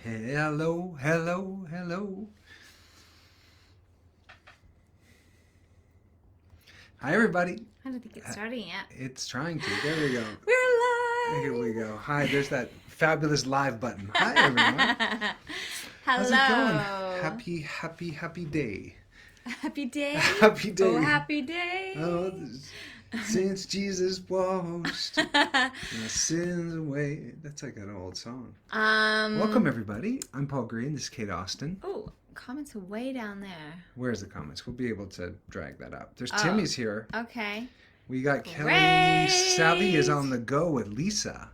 Hello, hello, hello. Hi, everybody. I don't think it's starting yet. It's trying to. There we go. We're live. Here we go. Hi, there's that fabulous live button. Hi, everyone. Hello. How's it going? Happy day. Happy day. Happy day. Oh, happy day. Oh, since Jesus washed my sins away. That's like an old song. Welcome, everybody. I'm Paul Green. This is Kate Austin. Oh, comments are way down there. Where's the comments? We'll be able to drag that up. There's Timmy's here. Okay. We got Great. Kelly. Savvy is on the go with Lisa.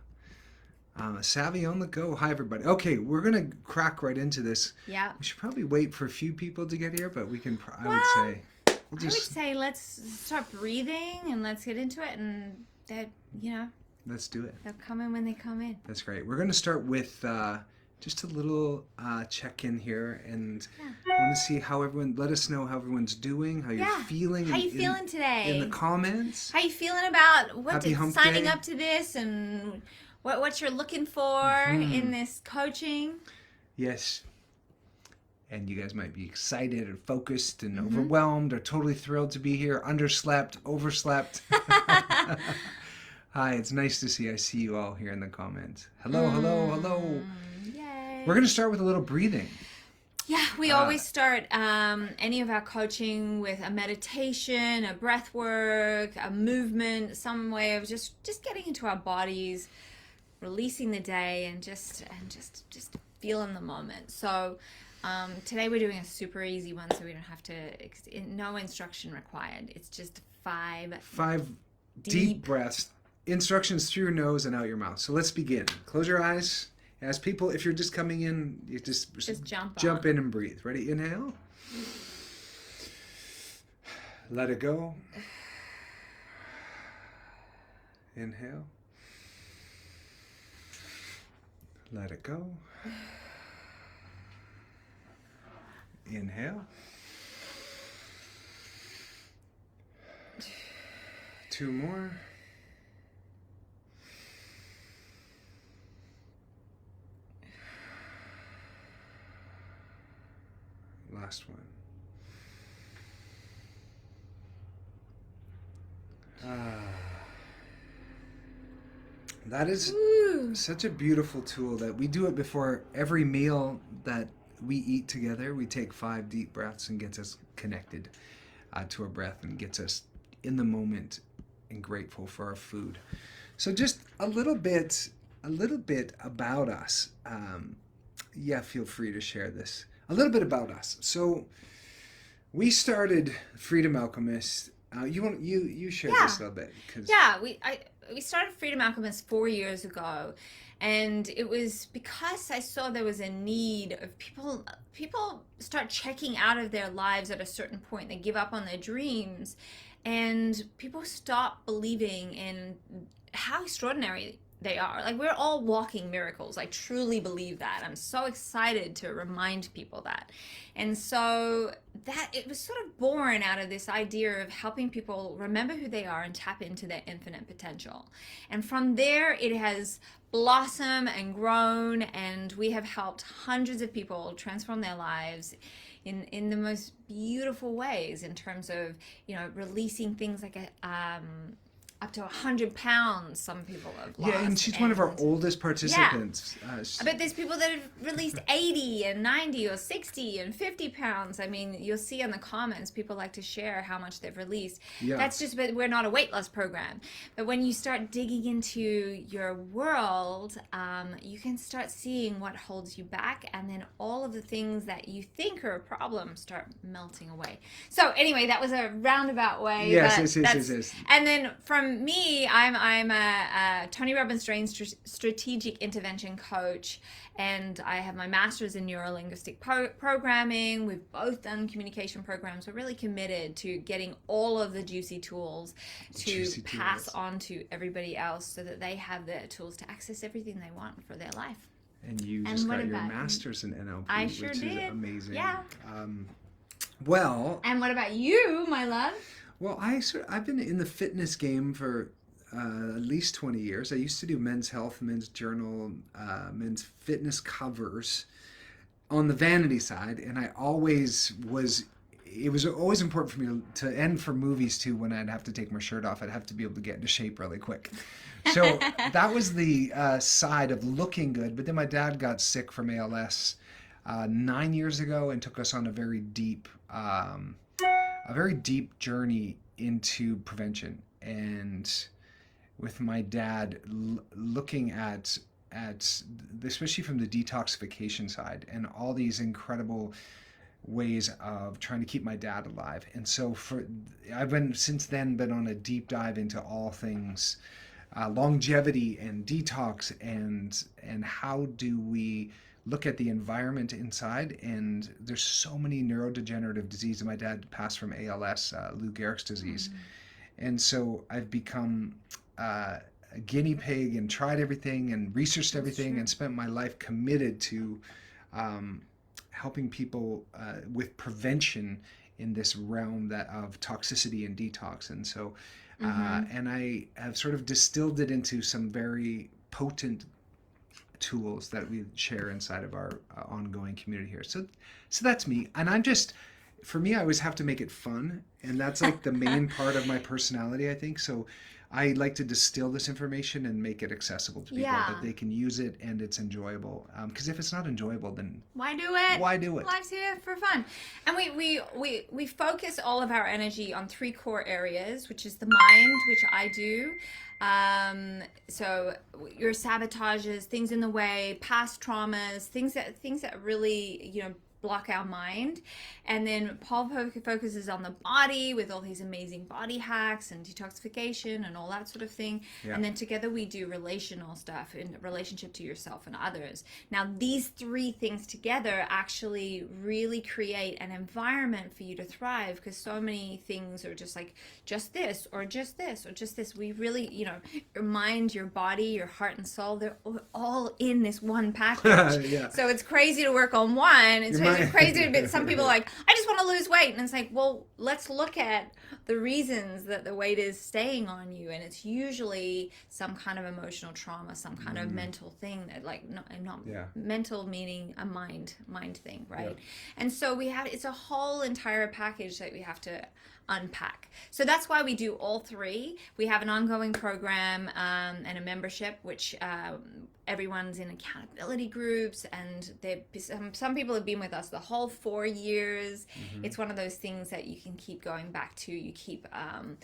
Savvy on the go. Hi, everybody. Okay, we're going to crack right into this. Yeah. We should probably wait for a few people to get here, but we can, I would say. I would say let's start breathing and let's get into it, and that, Let's do it. they'll come in when they come in. That's great. We're going to start with just a little check-in here, and I want to see how everyone, let us know how everyone's doing, how you're feeling. How you feeling today? In the comments. How you feeling about Happy hump signing day. up to this and what you're looking for in this coaching? Yes. And you guys might be excited or focused and overwhelmed or totally thrilled to be here, underslept, overslept. Hi, it's nice to see. I see you all here in the comments. Hello, hello, hello. Yay. We're going to start with a little breathing. Yeah, we always start any of our coaching with a meditation, a breath work, a movement, some way of just getting into our bodies, releasing the day, and just feeling the moment. So today we're doing a super easy one, so we don't have to, no instruction required. It's just five deep breaths. Instructions through your nose and out your mouth. So let's begin. Close your eyes. As people, if you're just coming in, you just jump in and breathe. Ready? Inhale. Let it go. Inhale. Let it go. Inhale. 2 more. Last one. That is such a beautiful tool that we do it before every meal that we eat together. We take 5 deep breaths and gets us connected to our breath and gets us in the moment and grateful for our food. So just a little bit about us. Feel free to share this. A little bit about us. So we started Freedom Alchemist. You share this a little bit. We started Freedom Alchemist 4 years ago, and it was because I saw there was a need of people start checking out of their lives at a certain point. They give up on their dreams, and people stop believing in how extraordinary they are. Like, we're all walking miracles. I truly believe that. I'm so excited to remind people that. And so that it was sort of born out of this idea of helping people remember who they are and tap into their infinite potential. And from there, it has blossomed and grown, and we have helped hundreds of people transform their lives in the most beautiful ways, in terms of, releasing things like up to 100 pounds some people have lost. Yeah, and she's one of our oldest participants. But there's people that have released 80 and 90 or 60 and 50 pounds. I mean, you'll see in the comments, people like to share how much they've released. Yeah. That's just, but we're not a weight loss program. But when you start digging into your world, you can start seeing what holds you back, and then all of the things that you think are a problem start melting away. So anyway, that was a roundabout way. Yes. And then from me, I'm a Tony Robbins-trained strategic intervention coach, and I have my master's in neuro-linguistic programming. We've both done communication programs. We're really committed to getting all of the juicy tools to pass on to everybody else, so that they have the tools to access everything they want for their life. And you just got your master's in NLP, I sure which did. is amazing. Yeah. And what about you, my love? Well, I've been in the fitness game for at least 20 years. I used to do Men's Health, Men's Journal, Men's Fitness covers on the vanity side, and I always was. It was always important for me to end for movies too. When I'd have to take my shirt off, I'd have to be able to get into shape really quick. So that was the side of looking good. But then my dad got sick from ALS 9 years ago and took us on a very deep journey into prevention. And with my dad looking at especially from the detoxification side and all these incredible ways of trying to keep my dad alive. And so I've been since then been on a deep dive into all things longevity and detox and how do we look at the environment inside. And there's so many neurodegenerative diseases. My dad passed from ALS, Lou Gehrig's disease. And so I've become a guinea pig and tried everything and researched everything and spent my life committed to helping people with prevention in this realm of toxicity and detox. And so, and I have sort of distilled it into some very potent tools that we share inside of our ongoing community here. So that's me. And for me, I always have to make it fun. And that's like the main part of my personality, I think. So I like to distill this information and make it accessible to people that they can use it and it's enjoyable. Because if it's not enjoyable, then why do it? Why do it? Life's here for fun. And we focus all of our energy on 3 core areas, which is the mind, which I do. So your sabotages, things in the way, past traumas, things that really, block our mind. And then Paul focuses on the body with all these amazing body hacks and detoxification and all that sort of thing. Yeah. And then together we do relational stuff in relationship to yourself and others. Now these 3 things together actually really create an environment for you to thrive, because so many things are just like just this or just this or just this. We really, your mind, your body, your heart and soul, they're all in this one package. Yeah. So it's crazy to work on one. It's crazy, but some people are like, I just want to lose weight. And it's like, well, let's look at the reasons that the weight is staying on you. And it's usually some kind of emotional trauma, some kind of mental thing that mental meaning a mind thing, right? Yeah. And so it's a whole entire package that we have to unpack. So that's why we do all 3. We have an ongoing program and a membership, which everyone's in accountability groups, and some people have been with us the whole 4 years. It's one of those things that you can keep going back to. You keep an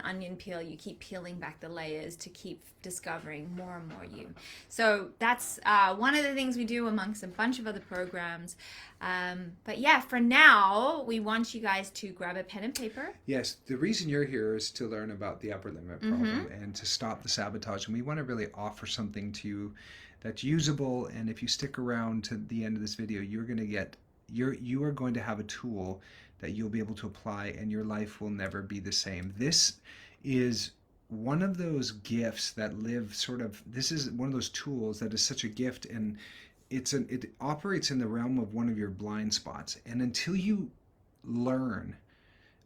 onion peel, you keep peeling back the layers to keep discovering more and more you. So that's one of the things we do amongst a bunch of other programs. But yeah, for now, we want you guys to grab a pen and paper. Yes, the reason you're here is to learn about the upper limit problem and to stop the sabotage. And we want to really offer something to you that's usable. And if you stick around to the end of this video, you are going to have a tool that you'll be able to apply, and your life will never be the same. This is one of those gifts that this is one of those tools that is such a gift, and it operates in the realm of one of your blind spots. And until you learn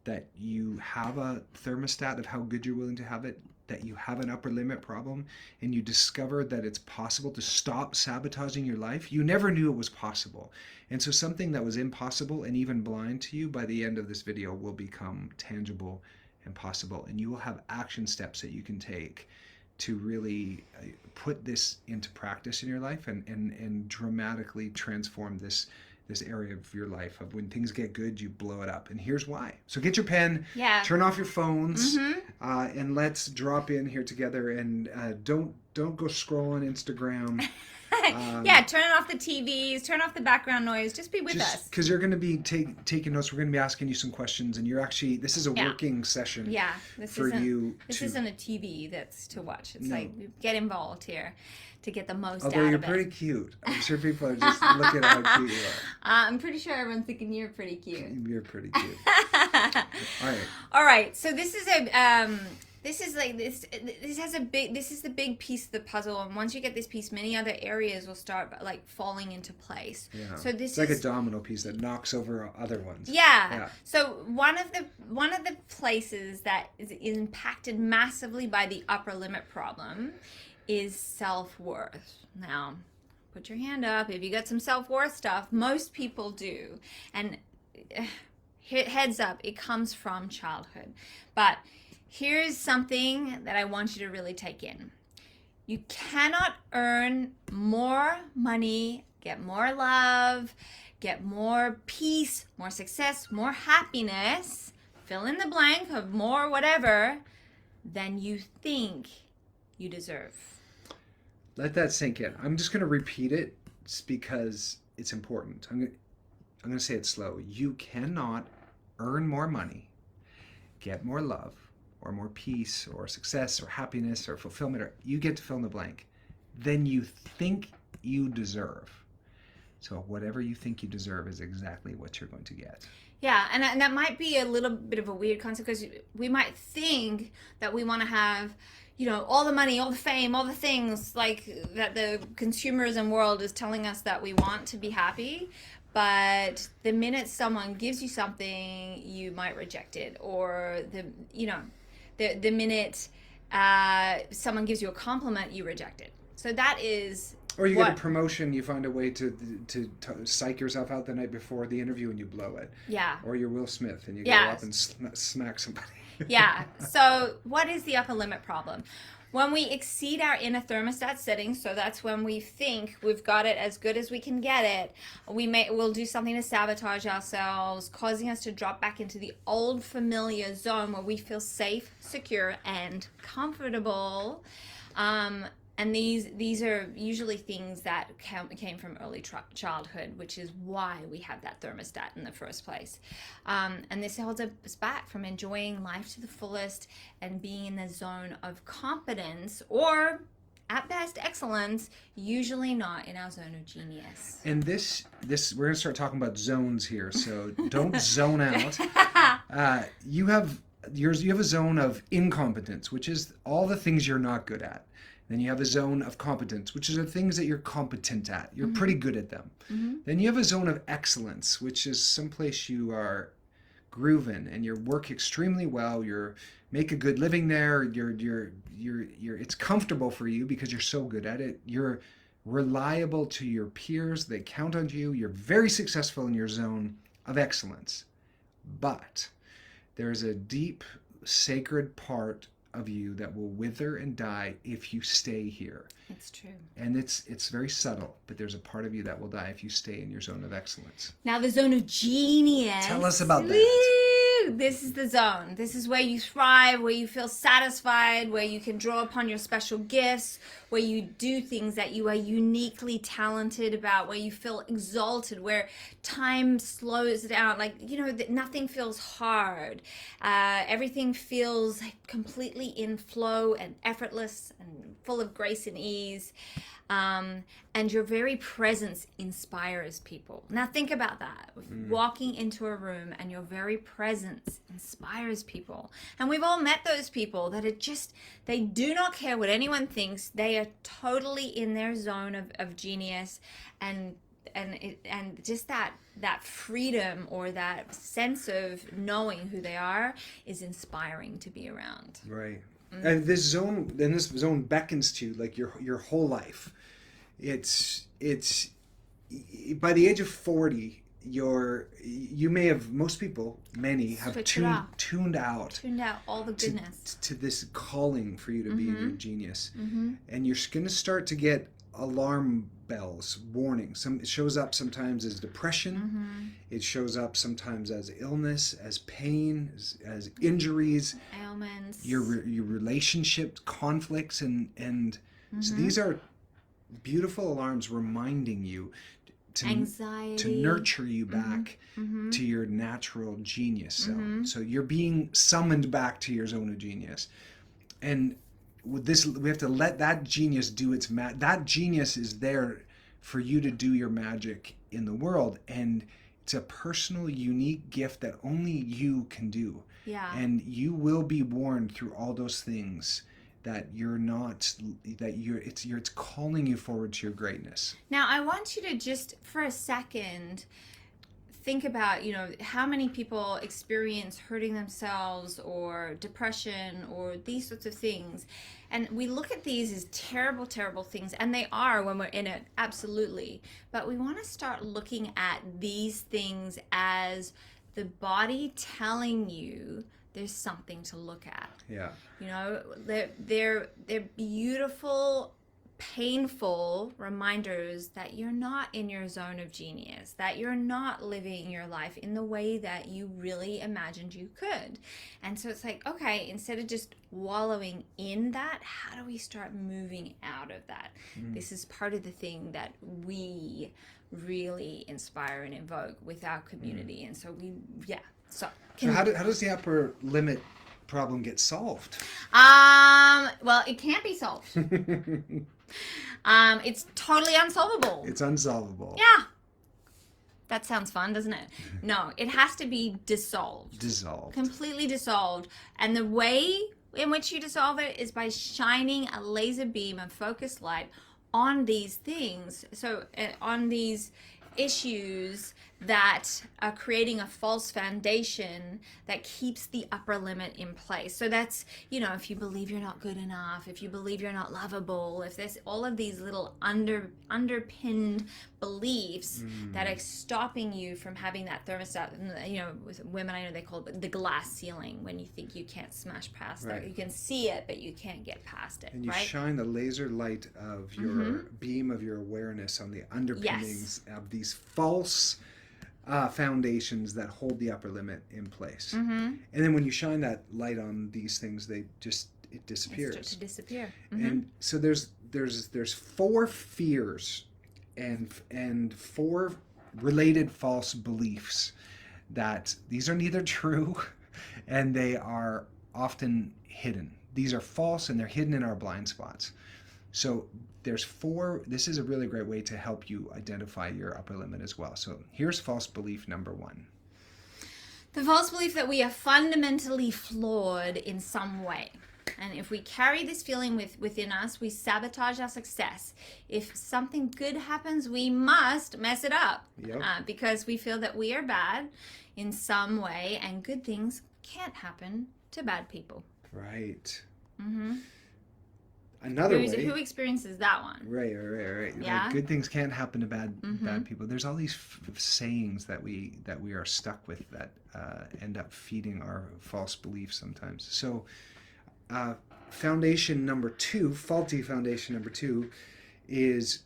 that you have a thermostat of how good you're willing to have it, that you have an upper limit problem, and you discover that it's possible to stop sabotaging your life, you never knew it was possible. And so something that was impossible and even blind to you by the end of this video will become tangible and possible. And you will have action steps that you can take to really put this into practice in your life and dramatically transform this area of your life. Of when things get good, you blow it up. And here's why. So get your pen, turn off your phones, and let's drop in here together. And don't go scrolling Instagram. Turn off the TVs, turn off the background noise. Just be with us. Because you're going to be taking notes. We're going to be asking you some questions, and this is a working session. Yeah, this isn't a TV that's to watch. It's like, get involved here to get the most out of it. Although you're pretty cute. I'm sure people are just looking at how cute you are. I'm pretty sure everyone's thinking you're pretty cute. You're pretty cute. All right. So this is This is like this. This has a big. This is the big piece of the puzzle, and once you get this piece, many other areas will start like falling into place. Yeah. So this It's like is a domino piece that knocks over other ones. yeah. Yeah. So one of the places that is impacted massively by the upper limit problem is self-worth. Now, put your hand up if you got some self-worth stuff. Most people do, and heads up, it comes from childhood, but here's something that I want you to really take in. You cannot earn more money, get more love, get more peace, more success, more happiness, fill in the blank of more whatever, than you think you deserve. Let that sink in. I'm just going to repeat it because it's important. I'm going to say it slow. You cannot earn more money, get more love, or more peace, or success, or happiness, or fulfillment, or you get to fill in the blank, than you think you deserve. So whatever you think you deserve is exactly what you're going to get. Yeah, and that might be a little bit of a weird concept because we might think that we want to have, all the money, all the fame, all the things like that the consumerism world is telling us that we want to be happy. But the minute someone gives you something, you might reject it, or the minute someone gives you a compliment, you reject it. So that is. Or you get a promotion, you find a way to psych yourself out the night before the interview and you blow it. Yeah. Or you're Will Smith and you go up and smack somebody. Yeah. So what is the upper limit problem? When we exceed our inner thermostat settings, so that's when we think we've got it as good as we can get it, we'll do something to sabotage ourselves, causing us to drop back into the old familiar zone where we feel safe, secure, and comfortable. And these are usually things that came from early childhood, which is why we have that thermostat in the first place. And this holds us back from enjoying life to the fullest and being in the zone of competence, or at best excellence, usually not in our zone of genius. And this we're going to start talking about zones here, so don't zone out. You have a zone of incompetence, which is all the things you're not good at. Then you have a zone of competence, which is the things that you're competent at. You're pretty good at them. Mm-hmm. Then you have a zone of excellence, which is someplace you are grooving and you work extremely well. You make a good living there. It's comfortable for you because you're so good at it. You're reliable to your peers. They count on you. You're very successful in your zone of excellence. But there's a deep, sacred part of you that will wither and die if you stay here. It's true. And it's very subtle, but there's a part of you that will die if you stay in your zone of excellence. Now the zone of genius. Tell us about that. Woo! This is the zone. This is where you thrive, where you feel satisfied, where you can draw upon your special gifts, where you do things that you are uniquely talented about, where you feel exalted, where time slows down. Like, nothing feels hard. Everything feels like completely in flow and effortless and full of grace and ease. And your very presence inspires people. Now think about that. Walking into a room and your very presence inspires people. And we've all met those people that they do not care what anyone thinks. They are totally in their zone of genius, and just that freedom or that sense of knowing who they are is inspiring to be around. Right. And this zone beckons to you like your whole life. It's by the age of 40, many have tuned out all the goodness to this calling for you to be your genius. And you're going to start to get alarm bells, warnings. It shows up sometimes as depression. It shows up sometimes as illness, as pain, as injuries, ailments, your relationship conflicts, and so these are beautiful alarms reminding you anxiety, to nurture you back to your natural genius zone. So you're being summoned back to your zone of genius, and with this, we have to let that genius do its that genius is there for you to do your magic in the world, and It's a personal, unique gift that only you can do. Yeah. And you will be warned through all those things that it's calling you forward to your greatness. Now, I want you to just for a second think about, how many people experience hurting themselves or depression or these sorts of things. And we look at these as terrible, terrible things, and they are when we're in it, absolutely. But we want to start looking at these things as the body telling you there's something to look at. Yeah. They're beautiful, painful reminders that you're not in your zone of genius, that you're not living your life in the way that you really imagined you could. And so it's like, okay, instead of just wallowing in that, how do we start moving out of that? This is part of the thing that we really inspire and invoke with our community. And so So how does the upper limit problem get solved? Well, it can't be solved. It's totally unsolvable. It's unsolvable. Yeah. That sounds fun, doesn't it? No, it has to be dissolved. Dissolved. Completely dissolved. And the way in which you dissolve it is by shining a laser beam of focused light on these things. So on these issues that are creating a false foundation that keeps the upper limit in place. So that's, if you believe you're not good enough, if you believe you're not lovable, if there's all of these little underpinned beliefs that are stopping you from having that thermostat, with women, I know they call it the glass ceiling, when you think you can't smash past right. that. You can see it, but you can't get past it. And you right? shine the laser light of your beam of your awareness on the underpinnings of these false foundations that hold the upper limit in place. And then when you shine that light on these things, it disappears. They start to disappear. And so there's 4 fears and 4 related false beliefs that these are neither true and they are often hidden. These are false and they're hidden in our blind spots. So there's 4. This is a really great way to help you identify your upper limit as well. So here's false belief number 1. The false belief that we are fundamentally flawed in some way. And if we carry this feeling within us, we sabotage our success. If something good happens, we must mess it up. Yep. Because we feel that we are bad in some way, and good things can't happen to bad people. Right. Who experiences that one? Right. Yeah. Like, good things can't happen to bad people. There's all these sayings that we are stuck with that end up feeding our false beliefs sometimes. So foundation number 2, faulty foundation number 2, is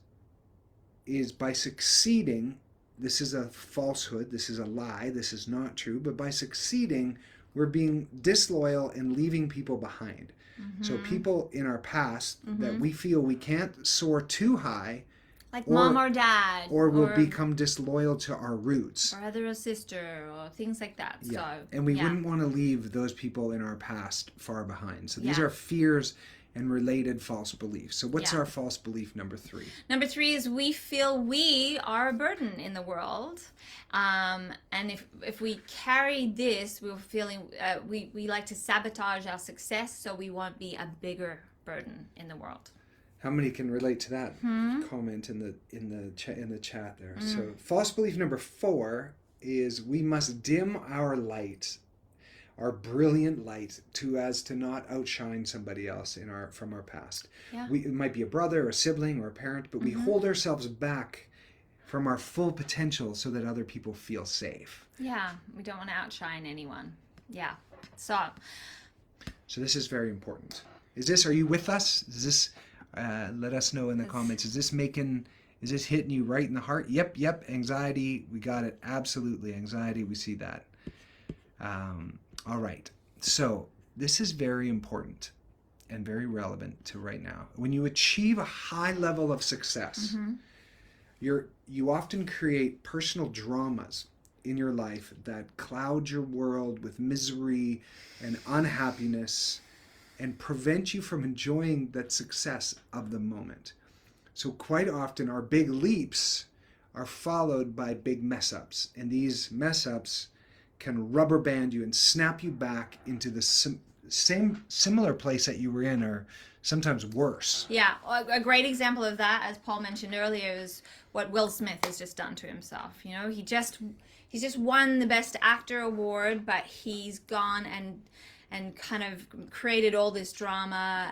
by succeeding. This is a falsehood. This is a lie. This is not true. But by succeeding, we're being disloyal and leaving people behind. So people in our past that we feel we can't soar too high, like mom or dad, or will become disloyal to our roots, brother or sister, or things like that. Yeah. So, and we wouldn't want to leave those people in our past far behind. So these are fears and related false beliefs. So what's our false belief number 3? Number 3 is we feel we are a burden in the world. And if we carry this, we're feeling we like to sabotage our success, so we won't be a bigger burden in the world. How many can relate to that comment in the chat there? So false belief number 4 is we must dim our light, our brilliant light, as to not outshine somebody else from our past. Yeah. It might be a brother, a sibling, or a parent, but we hold ourselves back from our full potential so that other people feel safe. Yeah, we don't want to outshine anyone. Yeah. So this is very important. Are you with us? Is this let us know in the comments. Is this hitting you right in the heart? Yep. Anxiety, we got it. Absolutely. Anxiety, we see that. All right. So this is very important and very relevant to right now. When you achieve a high level of success, you often create personal dramas in your life that cloud your world with misery and unhappiness and prevent you from enjoying that success of the moment. So quite often our big leaps are followed by big mess ups. And these mess ups can rubber band you and snap you back into the similar place that you were in, or sometimes worse. Yeah, a great example of that, as Paul mentioned earlier, is what Will Smith has just done to himself. You know, he's just won the Best Actor award, but he's gone and kind of created all this drama,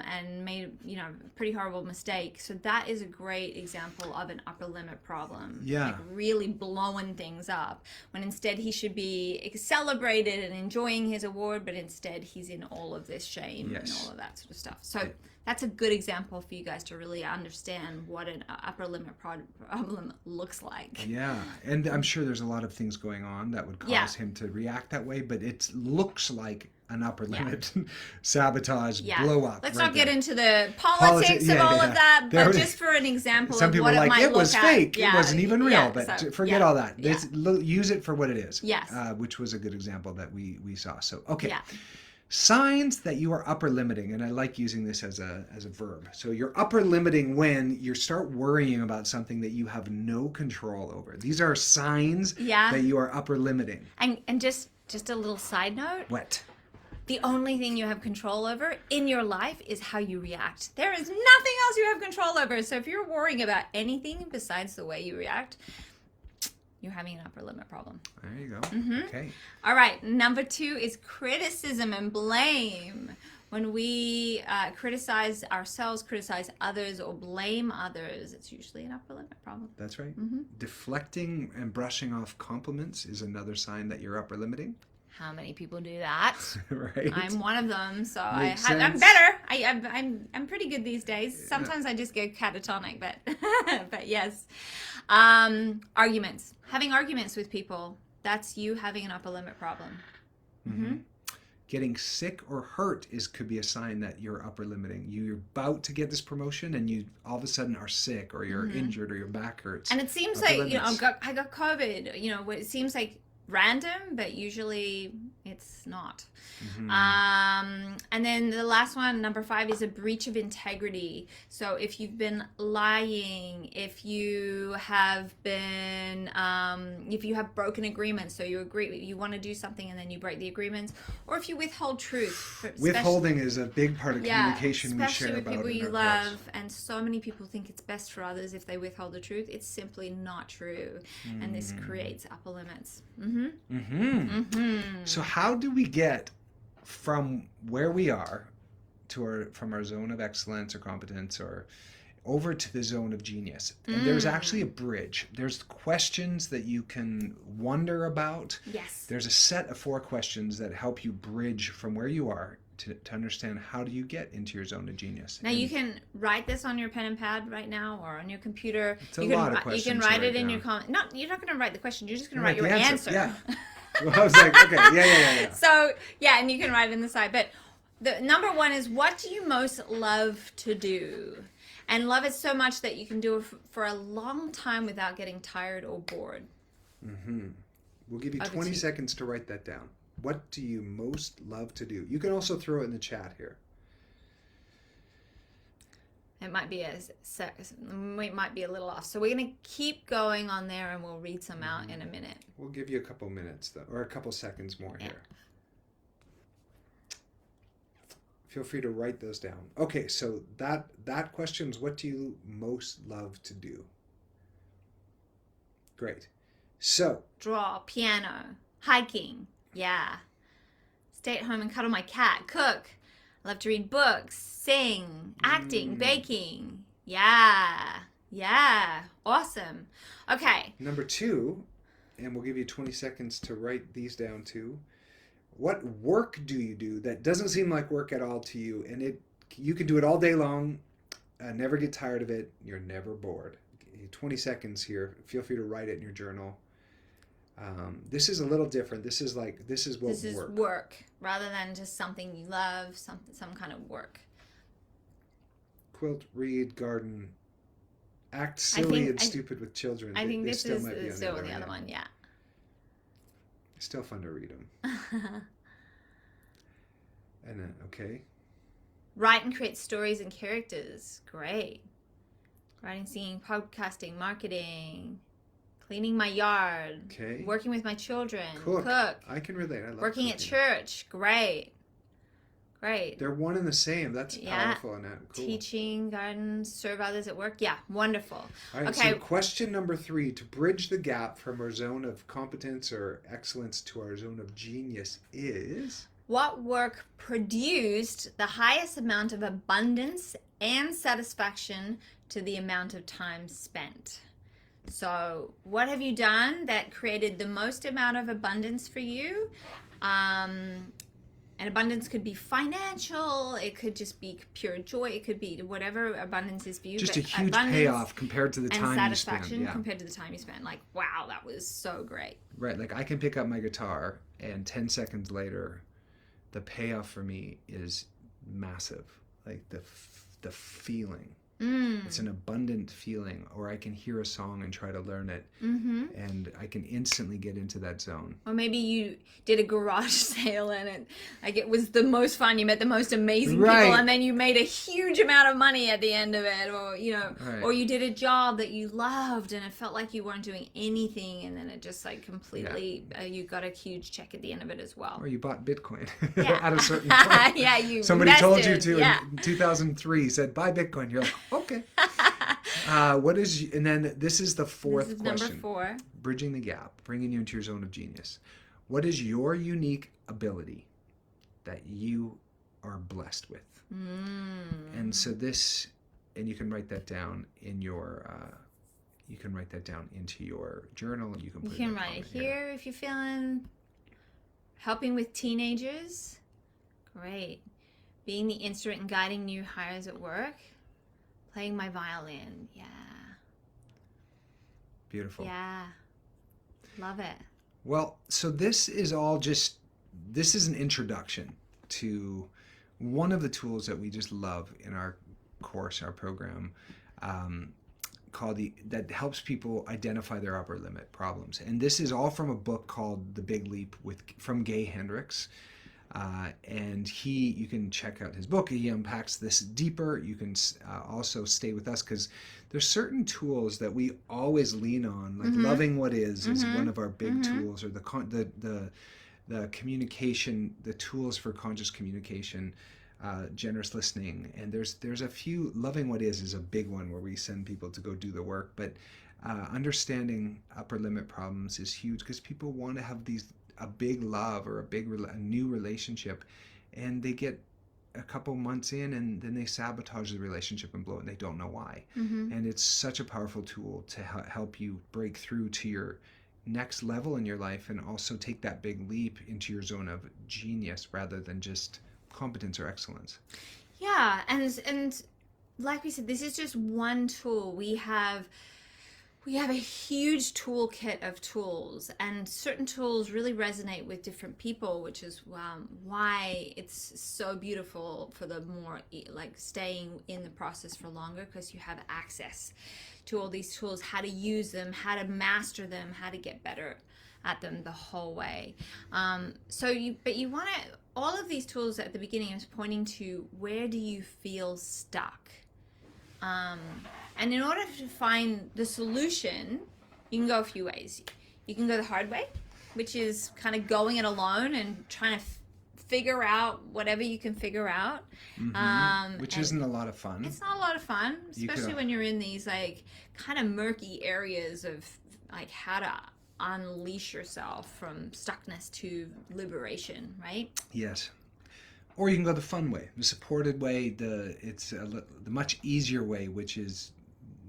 and made, you know, pretty horrible mistake. So that is a great example of an upper limit problem. Yeah. Like really blowing things up, when instead he should be celebrated and enjoying his award, but instead he's in all of this shame and all of that sort of stuff. So that's a good example for you guys to really understand what an upper limit problem looks like. Yeah, and I'm sure there's a lot of things going on that would cause him to react that way, but it looks like an upper limit sabotage blow up. Let's not get into the politics of all of that, but just for an example of what it might look at. Some people are like, it was fake, it wasn't even real, but forget all that. Yeah. Use it for what it is. Yes. Which was a good example that we saw. So, okay. Yeah. Signs that you are upper limiting, and I like using this as a verb. So you're upper limiting when you start worrying about something that you have no control over. These are signs that you are upper limiting. And just a little side note. What? The only thing you have control over in your life is how you react. There is nothing else you have control over. So if you're worrying about anything besides the way you react, you're having an upper limit problem. There you go. Mm-hmm. Okay. All right. Number 2 is criticism and blame. When we criticize ourselves, criticize others, or blame others, it's usually an upper limit problem. That's right. Mm-hmm. Deflecting and brushing off compliments is another sign that you're upper limiting. How many people do that? Right. I'm one of them, so I'm better. I'm pretty good these days. Sometimes I just go catatonic, but but yes. Arguments. Having arguments with people, that's you having an upper limit problem. Mm-hmm. Getting sick or hurt could be a sign that you're upper limiting. You're about to get this promotion and you all of a sudden are sick, or you're injured, or your back hurts. And it seems like, you know, I got COVID, you know, it seems like random, but usually it's not. Mm-hmm. And then the last one, number 5, is a breach of integrity. So if you've been lying, if you have been, if you have broken agreements, so you want to do something and then you break the agreements, or if you withhold truth. Withholding is a big part of communication we share about. Especially with people you love, and so many people think it's best for others if they withhold the truth. It's simply not true, and this creates upper limits. Mm-hmm. Mm-hmm. Mm-hmm. So how do we get from where we are from our zone of excellence or competence or over to the zone of genius? And there's actually a bridge. There's questions that you can wonder about. Yes. There's a set of 4 questions that help you bridge from where you are to understand how do you get into your zone of genius. Now you can write this on your pen and pad right now, or on your computer. It's a lot of questions. You can write it in your comment. No, you're not going to write the question. You're just going to write your answer. Yeah. Well, I was like, okay, yeah. So, yeah, and you can write it in the side. But the number 1 is, what do you most love to do? And love it so much that you can do it for a long time without getting tired or bored. Mm-hmm. We'll give you 20 seconds to write that down. What do you most love to do? You can also throw it in the chat here. It might be a little off. So we're going to keep going on there, and we'll read some out in a minute. We'll give you a couple minutes, though, or a couple seconds more here. Feel free to write those down. Okay, so that question is, what do you most love to do? Great. So. Draw, piano, hiking. Yeah. Stay at home and cuddle my cat. Cook. I love to read books, sing, acting, baking. Yeah. Awesome. Okay. Number 2, and we'll give you 20 seconds to write these down too. What work do you do that doesn't seem like work at all to you, and you can do it all day long, never get tired of it, you're never bored? 20 seconds here. Feel free to write it in your journal. This is a little different. This is work rather than just something you love, some kind of work. Quilt, read, garden, act silly and stupid with children. I think this is still the other one. Yeah. It's still fun to read them. And then, okay. Write and create stories and characters. Great. Writing, singing, podcasting, marketing, cleaning my yard, Okay. working with my children, Cook. cook. I can relate. I love Working at cooking. church. Great. Great. They're one and the same. That's powerful, Annette. Cool. Teaching, gardens, serve others at work. Yeah, wonderful. All right, Okay. so question number 3, to bridge the gap from our zone of competence or excellence to our zone of genius is... What work produced the highest amount of abundance and satisfaction to the amount of time spent? So what have you done that created the most amount of abundance for you? And abundance could be financial, it could just be pure joy, it could be whatever abundance is for you. Just but a huge payoff compared to the time you spend. And satisfaction compared to the time you spend. Like, wow, that was so great. Right, like I can pick up my guitar and 10 seconds later, the payoff for me is massive. Like the feeling. It's an abundant feeling. Or I can hear a song and try to learn it, and I can instantly get into that zone. Or maybe you did a garage sale and it was the most fun. You met the most amazing people, and then you made a huge amount of money at the end of it. Or or you did a job that you loved and it felt like you weren't doing anything, and then it just like completely you got a huge check at the end of it as well. Or you bought Bitcoin Yeah. at a certain point. Yeah, you somebody invested. told you to in 2003, said buy Bitcoin. You're like, okay. What is, and then this is the fourth question. Number 4. Bridging the gap, bringing you into your zone of genius. What is your unique ability that you are blessed with? And so this, and you can write that down in your, you can write that down into your journal. You can put You can write it here if you're feeling. Helping with teenagers. Great. Being the instrument and guiding new hires at work. Playing my violin. Yeah. Beautiful. Yeah. Love it. Well, so this is all just, this is an introduction to one of the tools that we just love in our course, our program, called that helps people identify their upper limit problems. And this is all from a book called The Big Leap from Gay Hendricks. And you can check out his book. He unpacks this deeper. You can also stay with us because there's certain tools that we always lean on, like loving what is one of our big tools, or the communication, the tools for conscious communication, generous listening. And there's a few. Loving what is a big one where we send people to go do the work. But understanding upper limit problems is huge because people want to have a big love or a new relationship, and they get a couple months in and then they sabotage the relationship and blow it, and they don't know why. And it's such a powerful tool to help you break through to your next level in your life, and also take that big leap into your zone of genius rather than just competence or excellence. Yeah, and like we said, this is just one tool. We have a huge toolkit of tools, and certain tools really resonate with different people, which is why it's so beautiful for the more like staying in the process for longer, because you have access to all these tools, how to use them, how to master them, how to get better at them the whole way. But you want to, all of these tools at the beginning is pointing to where do you feel stuck? And in order to find the solution, you can go a few ways. You can go the hard way, which is kind of going it alone and trying to figure out whatever you can figure out. Which isn't a lot of fun. It's not a lot of fun, especially when you're in these like kind of murky areas of like how to unleash yourself from stuckness to liberation, right? Yes. Or you can go the fun way, the supported way, the much easier way, which is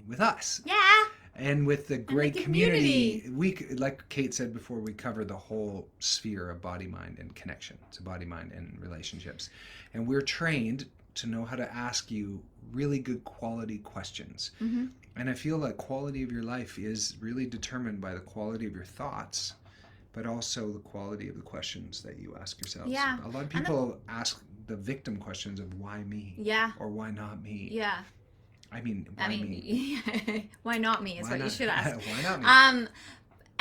with us. Yeah. And with the great community. Like Kate said before, we cover the whole sphere of body, mind, and connection. So body, mind, and relationships. And we're trained to know how to ask you really good quality questions. And I feel like quality of your life is really determined by the quality of your thoughts, but also the quality of the questions that you ask yourselves. Yeah. A lot of people ask the victim questions of why me? Yeah. Or why not me? Yeah. I mean, me? Why not me is what you should ask. Why not me?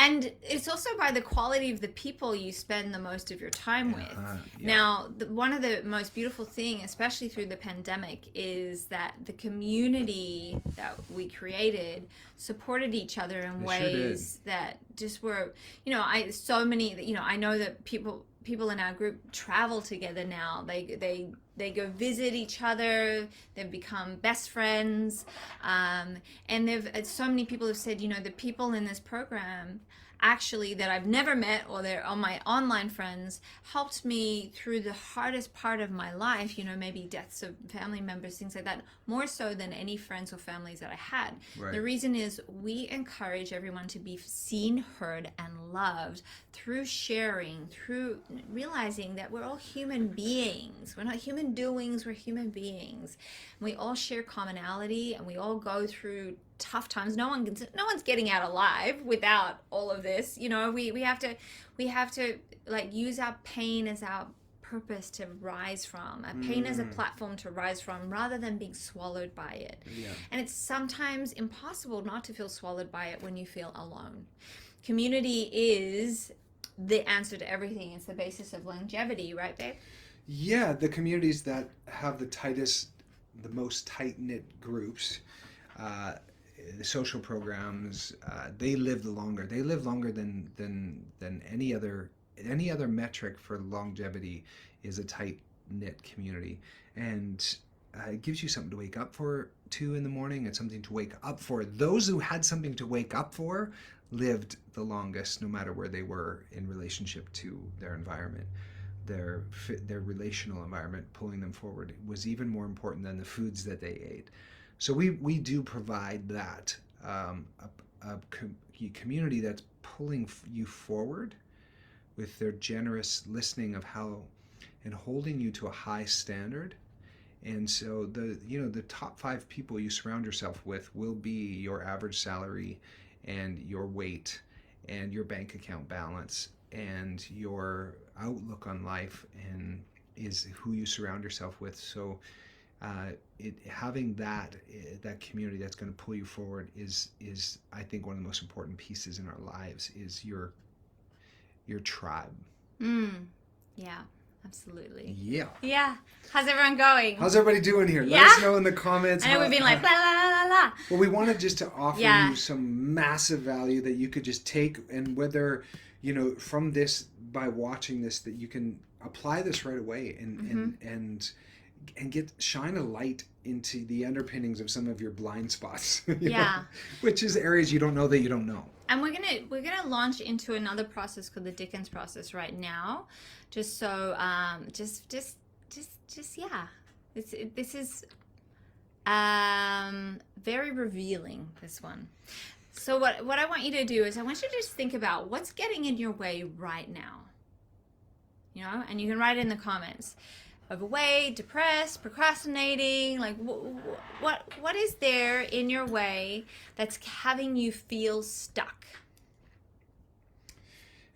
And it's also by the quality of the people you spend the most of your time with. Yeah. Now, one of the most beautiful things, especially through the pandemic, is that the community that we created supported each other in ways that just were, I know that people in our group travel together now. They go visit each other. They've become best friends, and so many people have said, the people in this program actually that I've never met, or they're on my online friends, helped me through the hardest part of my life, maybe deaths of family members, things like that, more so than any friends or families that I had. Right. The reason is we encourage everyone to be seen, heard, and loved through sharing, through realizing that we're all human beings. We're not human doings, we're human beings. We all share commonality, and we all go through tough times. No one's getting out alive without all of this. We have to like use our pain as our purpose to rise from, a pain as a platform to rise from, rather than being swallowed by it. Yeah. And it's sometimes impossible not to feel swallowed by it when you feel alone. Community is the answer to everything. It's the basis of longevity, right, babe? Yeah, the communities that have the most tight-knit groups, the social programs, they live the longer. They live longer than any other metric for longevity is a tight-knit community. And it gives you something to wake up to in the morning. It's something to wake up for. Those who had something to wake up for lived the longest, no matter where they were in relationship to their environment. Their relational environment pulling them forward was even more important than the foods that they ate. So we do provide that, a community that's pulling you forward with their generous listening of how and holding you to a high standard. And so the top 5 people you surround yourself with will be your average salary and your weight and your bank account balance and your outlook on life, and is who you surround yourself with. So having that community that's going to pull you forward is I think one of the most important pieces in our lives is your tribe. Yeah, absolutely. Yeah. How's everyone going? How's everybody doing here? Yeah? Let us know in the comments. I know we've been like la la la la la. Well, we wanted just to offer you some massive value that you could just take, and whether from this, by watching this, that you can apply this right away and shine a light into the underpinnings of some of your blind spots. Which is areas you don't know that you don't know. And we're gonna launch into another process called the Dickens process right now, just so this is very revealing, this one. So what I want you to do is I want you to just think about what's getting in your way right now. And you can write it in the comments. Overweight, depressed, procrastinating, like what is there in your way that's having you feel stuck?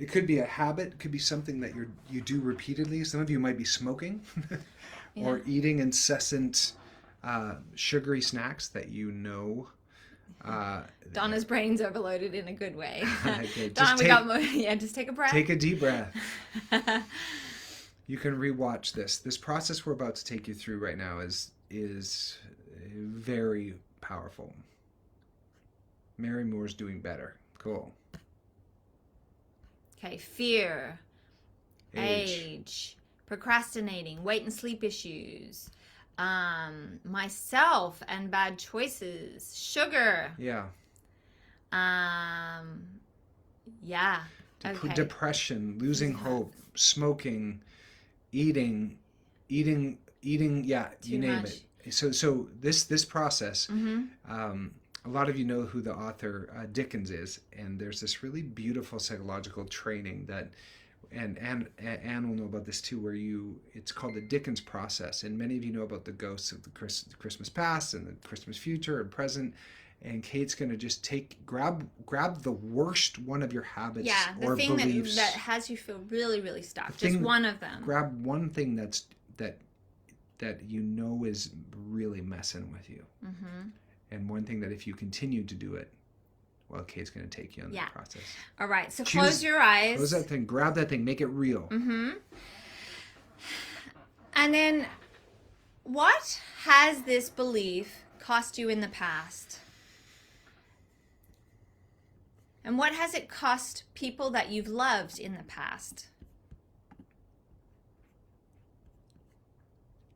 It could be a habit, it could be something that you do repeatedly. Some of you might be smoking or eating incessant sugary snacks that Donna's brain's overloaded in a good way. Okay, Donna, just take a breath. Take a deep breath. You can rewatch this. This process we're about to take you through right now is very powerful. Mary Moore's doing better. Cool. Okay, fear, age, procrastinating, weight and sleep issues, myself and bad choices, sugar. Yeah. Okay. Depression, losing hope, smoking, eating, you name it. So this process, a lot of you know who the author Dickens is, and there's this really beautiful psychological training that, and Anne will know about this too, where it's called the Dickens process, and many of you know about the ghosts of the Christmas past and the Christmas future and present. And Kate's going to just grab the worst one of your habits or beliefs. The thing that has you feel really, really stuck. Just one of them. Grab one thing that is really messing with you. And one thing that if you continue to do it while Kate's going to take you on that process. All right. So close your eyes. Close that thing. Grab that thing. Make it real. Mm-hmm. And then, what has this belief cost you in the past? And what has it cost people that you've loved in the past?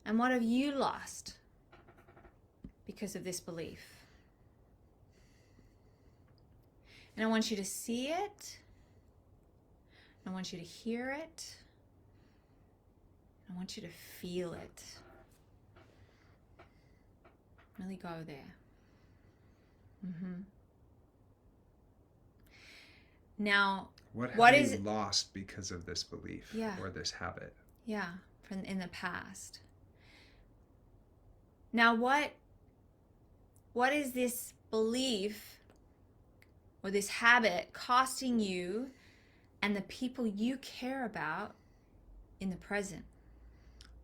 And what have you lost because of this belief? And I want you to see it. I want you to hear it. I want you to feel it. Really go there. Mm-hmm. Now, what have you lost because of this belief or this habit? Yeah, from in the past. Now, what is this belief or this habit costing you and the people you care about in the present?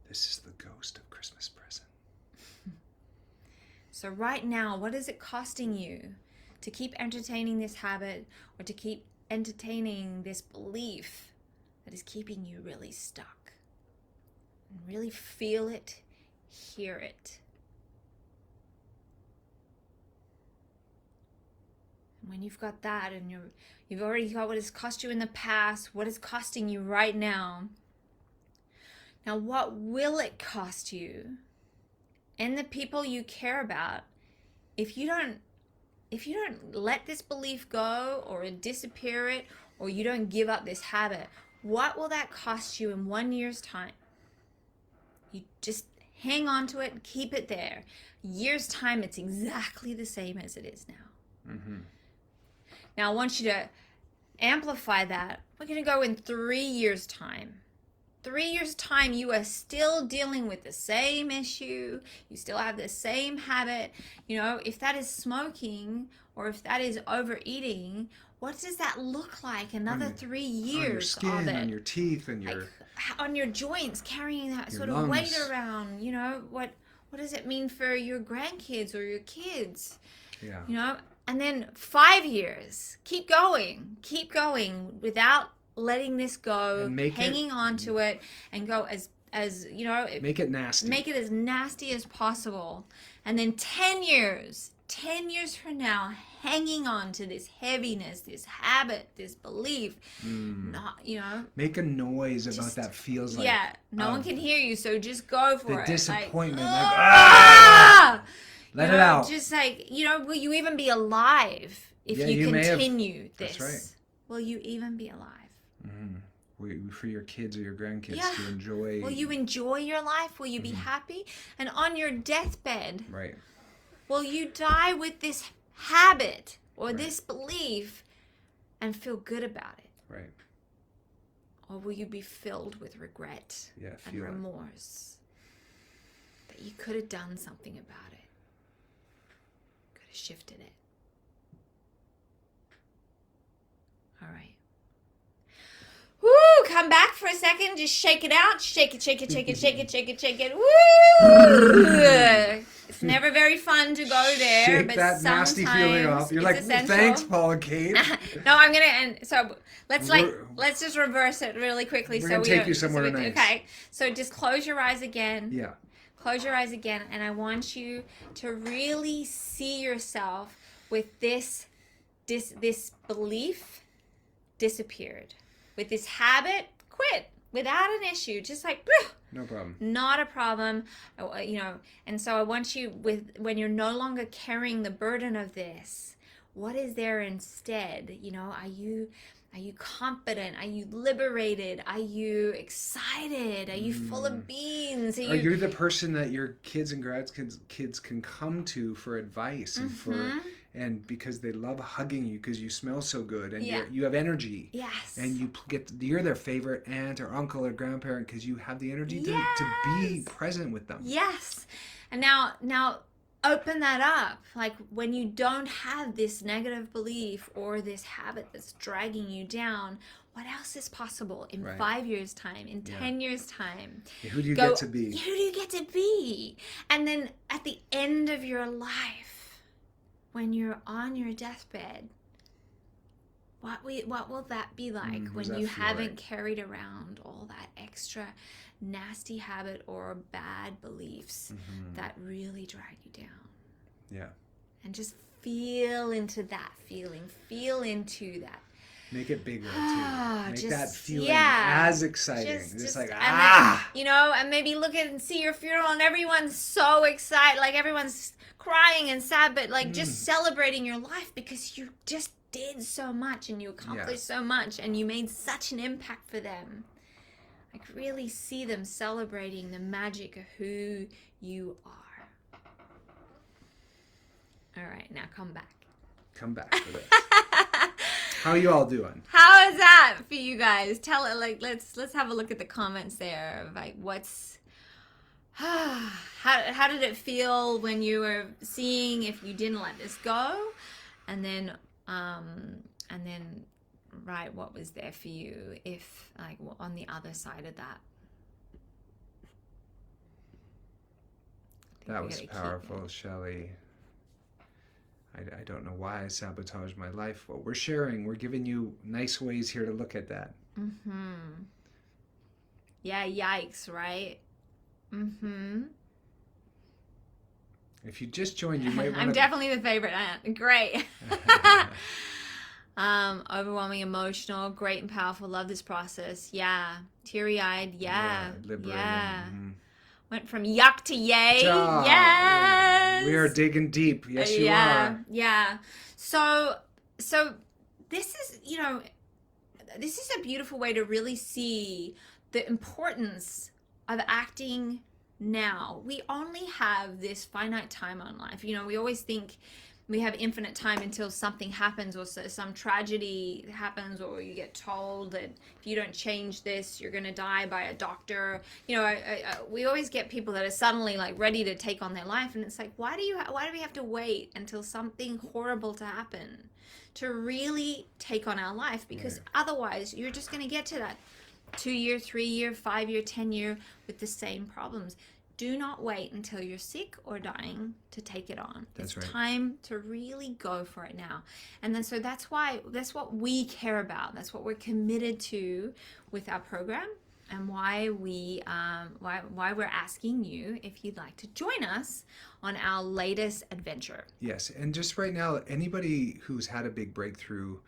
This is the ghost of Christmas present. So right now, what is it costing you to keep entertaining this habit or to keep entertaining this belief that is keeping you really stuck? And really feel it, hear it. And when you've got that and you've already got what has cost you in the past, what is costing you right now, now what will it cost you and the people you care about if you don't let this belief go or disappear it, or you don't give up this habit? What will that cost you in 1 year's time? You just hang on to it and keep it there. Year's time, it's exactly the same as it is now. Mm-hmm. Now I want you to amplify that. We're going to go in 3 years' time. 3 years' time, you are still dealing with the same issue. You still have the same habit. You know, if that is smoking or if that is overeating, what does that look like another 3 years on your skin, of it? on your teeth, and your... on your joints, carrying that sort of lungs. weight around. You know, what does it mean for your grandkids or your kids? Yeah. You know, and then 5 years. Keep going without letting this go, and hanging on to it, and go as you know, make it nasty. Make it as nasty as possible. And then 10 years from now, hanging on to this heaviness, this habit, this belief. Not, you know, make a noise about that feels like. Yeah, no one can hear you, so just go for it. The disappointment, let it out. Just like, you know, will you even be alive if you continue this? That's right. Will you even be alive? Mm-hmm. For your kids or your grandkids to enjoy. Will you enjoy your life? Will you be happy? And on your deathbed, right? Will you die with this habit or this belief and feel good about it? Right. Or will you be filled with regret and remorse that you could have done something about it? Could have shifted it. All right. Woo! Come back for a second. Just shake it out. Shake it, shake it, shake it, shake it, shake it, shake it. Woo! It's never very fun to go there, shake but that nasty feeling off. You're like, thanks, Paul and Kate. No, I'm gonna end. So let's just reverse it really quickly. We're gonna take you somewhere nice. Okay. So just close your eyes again. Yeah. Close your eyes again, and I want you to really see yourself with this belief disappeared. With this habit, quit without an issue. Just like, no problem. Not a problem, you know. And so I want you, when you're no longer carrying the burden of this, what is there instead? You know, are you confident? Are you liberated? Are you excited? Are you full of beans? Are you the person that your kids and kids can come to for advice and and because they love hugging you because you smell so good and you have energy. Yes. And you're their favorite aunt or uncle or grandparent because you have the energy to be present with them. Yes. And now open that up. Like when you don't have this negative belief or this habit that's dragging you down, what else is possible in 5 years' time, in 10 years' time? Who do you get to be? Who do you get to be? And then at the end of your life, when you're on your deathbed, what will that be like What does when that you feel haven't like? carried around all that extra nasty habit or bad beliefs that really drag you down? Yeah. And just feel into that feeling. Feel into that. Make it bigger too. Make that feeling yeah, as exciting. Just like, and then, you know, and maybe look at and see your funeral and everyone's so excited, like everyone's crying and sad, but like just celebrating your life because you just did so much and you accomplished so much and you made such an impact for them. Like really see them celebrating the magic of who you are. All right, now come back. Come back for this. How are you all doing? How is that for you guys? Tell it, like, let's have a look at the comments there of like what's how did it feel when you were seeing if you didn't let this go, and then right, what was there for you if like on the other side of that? That was powerful, Shelley. I don't know why I sabotaged my life. Well, we're sharing. We're giving you nice ways here to look at that. Yeah, yikes, right? If you just joined, you might want to... I'm definitely the favorite aunt. Great. Overwhelming, emotional, great and powerful. Love this process. Yeah. Teary-eyed. Yeah. Liberating. Went from yuck to yay. Yes. We are digging deep. Yes, you are. Yeah. So this is, you know, this is a beautiful way to really see the importance of acting now. We only have this finite time on life. You know, we always think we have infinite time until something happens or some tragedy happens, or you get told that if you don't change this, you're going to die by a doctor. You know, we always get people that are suddenly like ready to take on their life, and it's like, why do we have to wait until something horrible to happen to really take on our life? Because otherwise, you're just going to get to that 2-year, 3-year, 5-year, 10-year with the same problems. Do not wait until you're sick or dying to take it on. It's time to really go for it now. And then so that's what we care about. That's what we're committed to with our program, and why we're asking you if you'd like to join us on our latest adventure. Yes, and just right now, anybody who's had a big breakthrough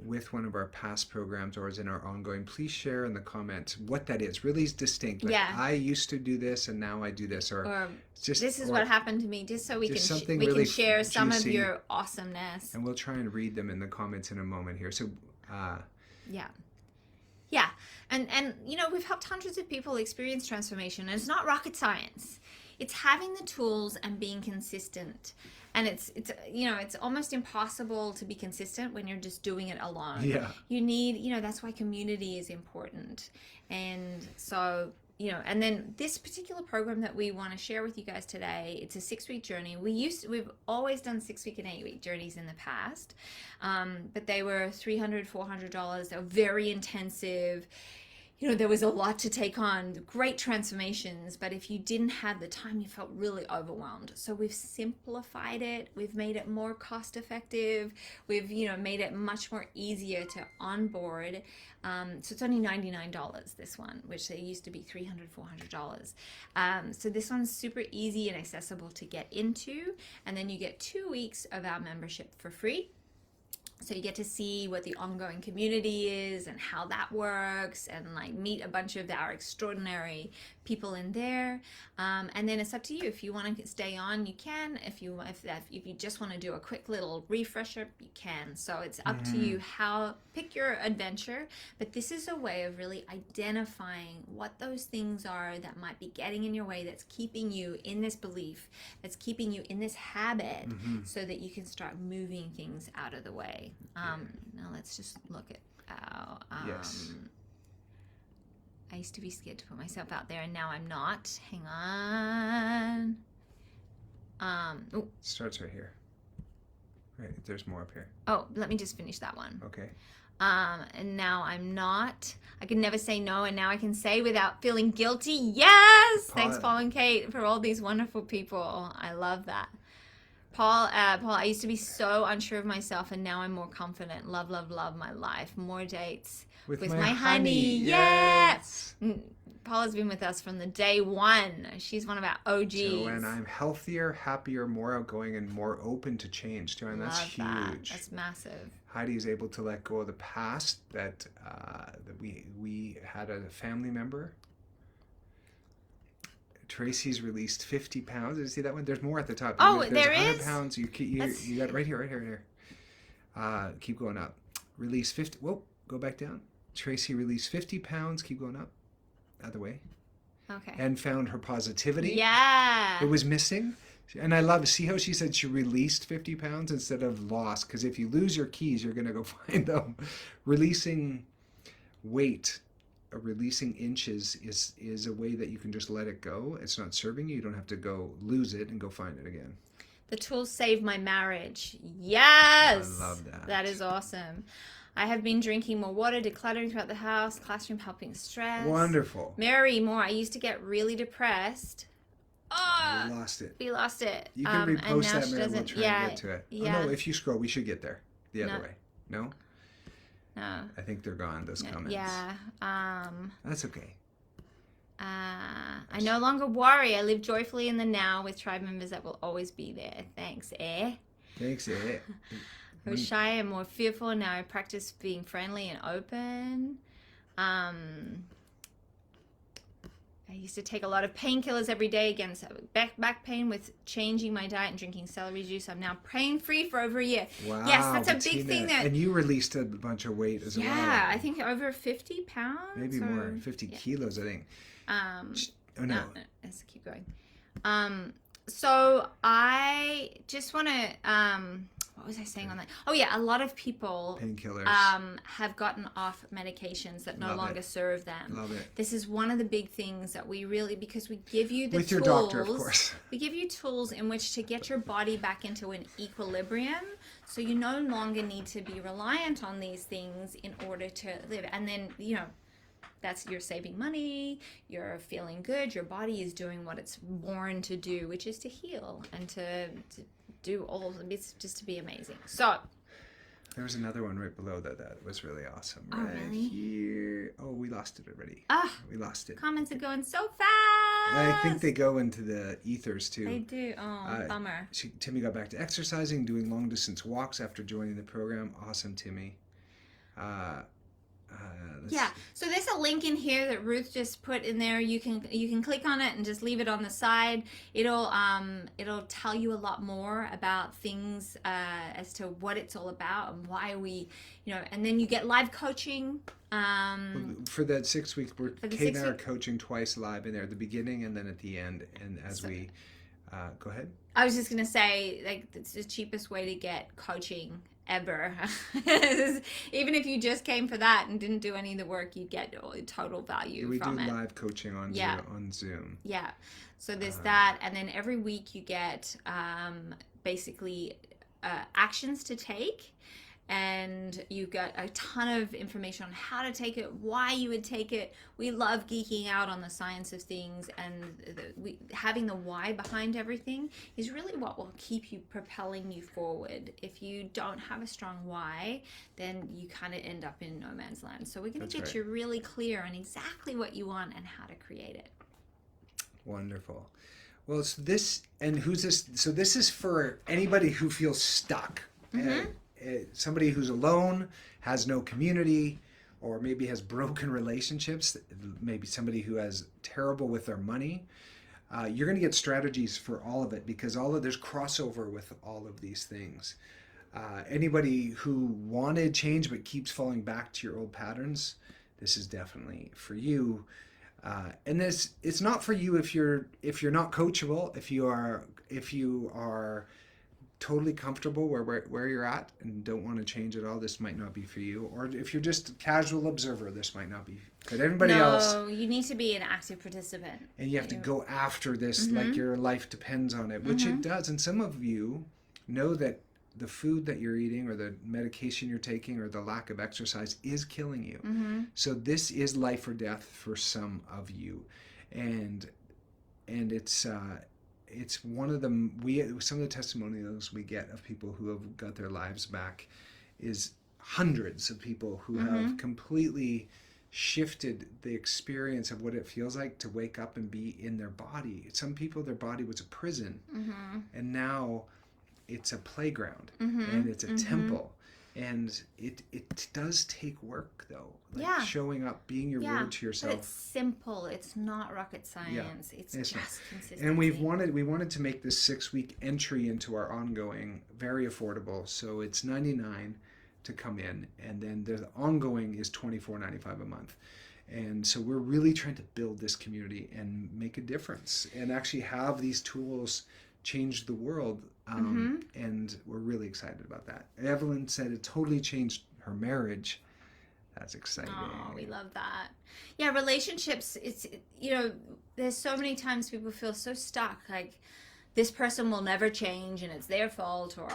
with one of our past programs or is in our ongoing, please share in the comments what that is. Really distinct. Like, I used to do this and now I do this, or just this is what happened to me, just so we can share some of your awesomeness. And we'll try and read them in the comments in a moment here. So yeah. And you know, we've helped hundreds of people experience transformation, and it's not rocket science. It's having the tools and being consistent. And it's you know, it's almost impossible to be consistent when you're just doing it alone. Yeah. You need, you know, that's why community is important. And so, you know, and then this particular program that we want to share with you guys today, it's a 6-week journey. We've always done 6-week and 8-week journeys in the past, but they were $300, $400. They were very intensive. You know, there was a lot to take on, great transformations, but if you didn't have the time, you felt really overwhelmed. So we've simplified it. We've made it more cost effective. We've, you know, made it much more easier to onboard. So it's only $99, this one, which they used to be $300, $400. So this one's super easy and accessible to get into. And then you get 2 weeks of our membership for free. So you get to see what the ongoing community is and how that works, and like meet a bunch of our extraordinary people in there. And then it's up to you. If you want to stay on, you can. If you just want to do a quick little refresher, you can. So it's up to you. Pick your adventure. But this is a way of really identifying what those things are that might be getting in your way, that's keeping you in this belief, that's keeping you in this habit, so that you can start moving things out of the way. Now let's just look at our I used to be scared to put myself out there, and now I'm not. Hang on. Starts right here. Right, there's more up here. Oh, let me just finish that one. Okay. And now I'm not. I can never say no, and now I can say without feeling guilty. Yes! Thanks, Paul and Kate, for all these wonderful people. I love that. Paul, I used to be so unsure of myself, and now I'm more confident. Love, love, love my life. More dates With with my my honey, honey. Yeah. yes. Paula's been with us from the day one. She's one of our OGs. So, and I'm healthier, happier, more outgoing, and more open to change too, and that's Love that. huge. That's massive. Heidi is able to let go of the past that we had a family member. Tracy's released 50 pounds. Did you see that one? There's more at the top. Oh, There's there 100 is? pounds. You got it right here, right here, right here. Keep going up. Release 50. Whoa, go back down. Tracy released 50 pounds. Keep going up. Other way. Okay. And found her positivity. Yeah. It was missing. And I love to see how she said she released 50 pounds instead of lost. Because if you lose your keys, you're going to go find them. Releasing weight, releasing inches is a way that you can just let it go. It's not serving you. You don't have to go lose it and go find it again. The tools saved my marriage. Yes. I love that. That is awesome. I have been drinking more water, decluttering throughout the house, classroom helping stress. Wonderful. Mary, more. I used to get really depressed. Oh, We lost it. we lost it. You can and repost now that, she Mary. We'll doesn't. try Yeah. and get to it. Yeah. Oh, no, if you scroll, we should get there. The other No. way. No? No. I think they're gone, those comments. Yeah. That's okay. I no longer worry. I live joyfully in the now with tribe members that will always be there. Thanks, Thanks, eh? I was shy and more fearful, and now I practice being friendly and open. I used to take a lot of painkillers every day against back pain. With changing my diet and drinking celery juice, I'm now pain free for over a year. Wow. Yes, that's a Bettina. big thing. That And you released a bunch of weight as well. yeah, I think over 50 pounds. Maybe more. 50 kilos, I think. Oh, no. Let's keep going. So I just want to, what was I saying on that? Oh yeah, a lot of people Painkillers. have gotten off medications that no Love longer it. serve them. Love it. This is one of the big things that we really, because we give you the With tools. your doctor, of course. We give you tools in which to get your body back into an equilibrium, so you no longer need to be reliant on these things in order to live. And then, that's, you're saving money, you're feeling good, your body is doing what it's born to do, which is to heal and to do all of them. It's just to be amazing. So There was another one right below that was really awesome. Oh, Right really? here. Oh, we lost it already. We lost it. comments are going so fast. I think they go into the ethers too. They do. Oh, bummer. Timmy got back to exercising, doing long distance walks after joining the program. Awesome, Timmy. Yeah. So there's a link in here that Ruth just put in there. You can click on it and just leave it on the side. It'll tell you a lot more about things as to what it's all about and why we, and then you get live coaching. For that 6 weeks, Kate and I are 6 week- coaching twice live in there at the beginning and then at the end. And as we go ahead. I was just gonna say, like, it's the cheapest way to get coaching ever. Even if you just came for that and didn't do any of the work, you'd get total value We from do it. live coaching on Zoom. Yeah. So there's that, and then every week you get basically actions to take, and you get a ton of information on how to take it, why you would take it. We love geeking out on the science of things, and having the why behind everything is really what will keep you propelling you forward. If you don't have a strong why, then you kind of end up in no man's land. So we're going to get you really clear on exactly what you want and how to create it. Wonderful. Well, it's this, and who's this? So this is for anybody who feels stuck. Somebody who's alone, has no community, or maybe has broken relationships. Maybe somebody who has terrible with their money. You're going to get strategies for all of it, because there's crossover with all of these things. Anybody who wanted change but keeps falling back to your old patterns, this is definitely for you. And it's not for you if you're not coachable, if you are totally comfortable where you're at and don't want to change at all. This might not be for you. Or if you're just a casual observer, this might not be. But everybody else. No, you need to be an active participant. And you have to go after this like your life depends on it, which it does. And some of you know that the food that you're eating or the medication you're taking or the lack of exercise is killing you. So this is life or death for some of you. And it's it's one of the some of the testimonials we get of people who have got their lives back is hundreds of people who have completely shifted the experience of what it feels like to wake up and be in their body. Some people, their body was a prison, and now it's a playground, and it's a temple. And it does take work, though. Like showing up, being your word to yourself. But it's simple. It's not rocket science. It's just consistency. And we wanted to make this 6-week entry into our ongoing very affordable. So it's $99 to come in, and then the ongoing is $24.95 a month. And so we're really trying to build this community and make a difference, and actually have these tools change the world. And we're really excited about that. Evelyn said it totally changed her marriage. That's exciting. Oh, we love that. Yeah, relationships, it's, there's so many times people feel so stuck, like this person will never change and it's their fault, or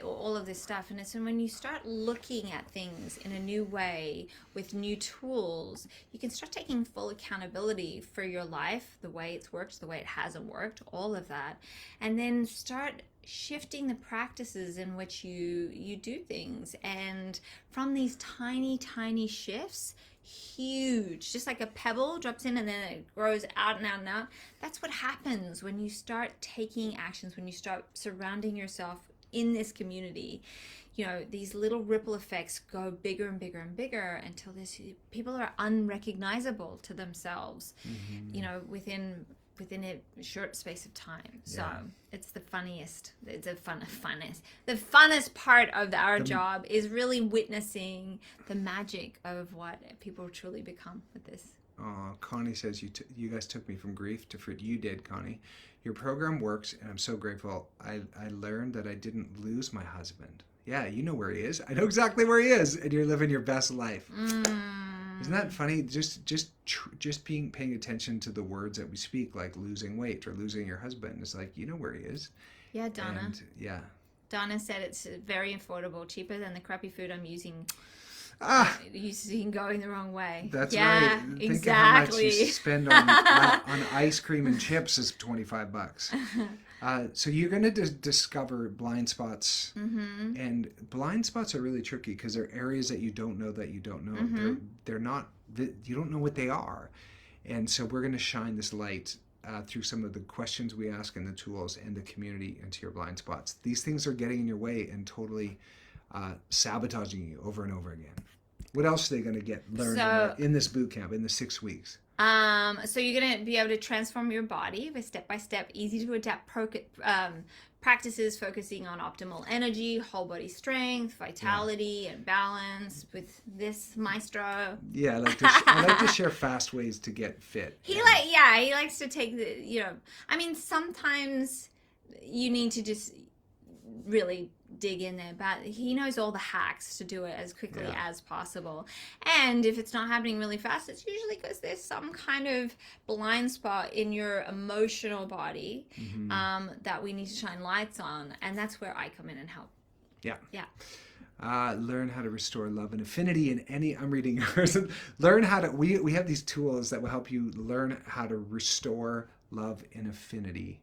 all of this stuff. And it's when you start looking at things in a new way with new tools, you can start taking full accountability for your life, the way it's worked, the way it hasn't worked, all of that. And then start shifting the practices in which you do things. And from these tiny, tiny shifts, huge, just like a pebble drops in and then it grows out and out and out. That's what happens when you start taking actions, when you start surrounding yourself in this community. These little ripple effects go bigger and bigger and bigger until people are unrecognizable to themselves, within a short space of time. So it's the funniest. It's the funnest part of our job is really witnessing the magic of what people truly become with this. Connie says you guys took me from grief to fruit. You did, Connie. Your program works, and I'm so grateful. I learned that I didn't lose my husband. Yeah, you know where he is. I know exactly where he is, and you're living your best life. Isn't that funny? Just paying attention to the words that we speak, like losing weight or losing your husband. It's like, you know where he is. Yeah, Donna. And, yeah. Donna said it's very affordable, cheaper than the crappy food I'm using going the wrong way. That's right. Think of how much you spend on ice cream and chips is $25. So you're going to discover blind spots, and blind spots are really tricky because they're areas that you don't know that you don't know. They're not. You don't know what they are, and so we're going to shine this light through some of the questions we ask and the tools and the community into your blind spots. These things are getting in your way and totally sabotaging you over and over again. What else are they going to learn in this boot camp in the 6 weeks? So you're going to be able to transform your body with step-by-step, easy to adapt practices focusing on optimal energy, whole body strength, vitality, and balance with this maestro. Yeah, I like to share fast ways to get fit. He likes to take sometimes you need to just really dig in there, but he knows all the hacks to do it as quickly as possible. And if it's not happening really fast, it's usually because there's some kind of blind spot in your emotional body that we need to shine lights on, and that's where I come in and help. Learn how to restore love and affinity in any. I'm reading yours. Learn how to. We have these tools that will help you learn how to restore love and affinity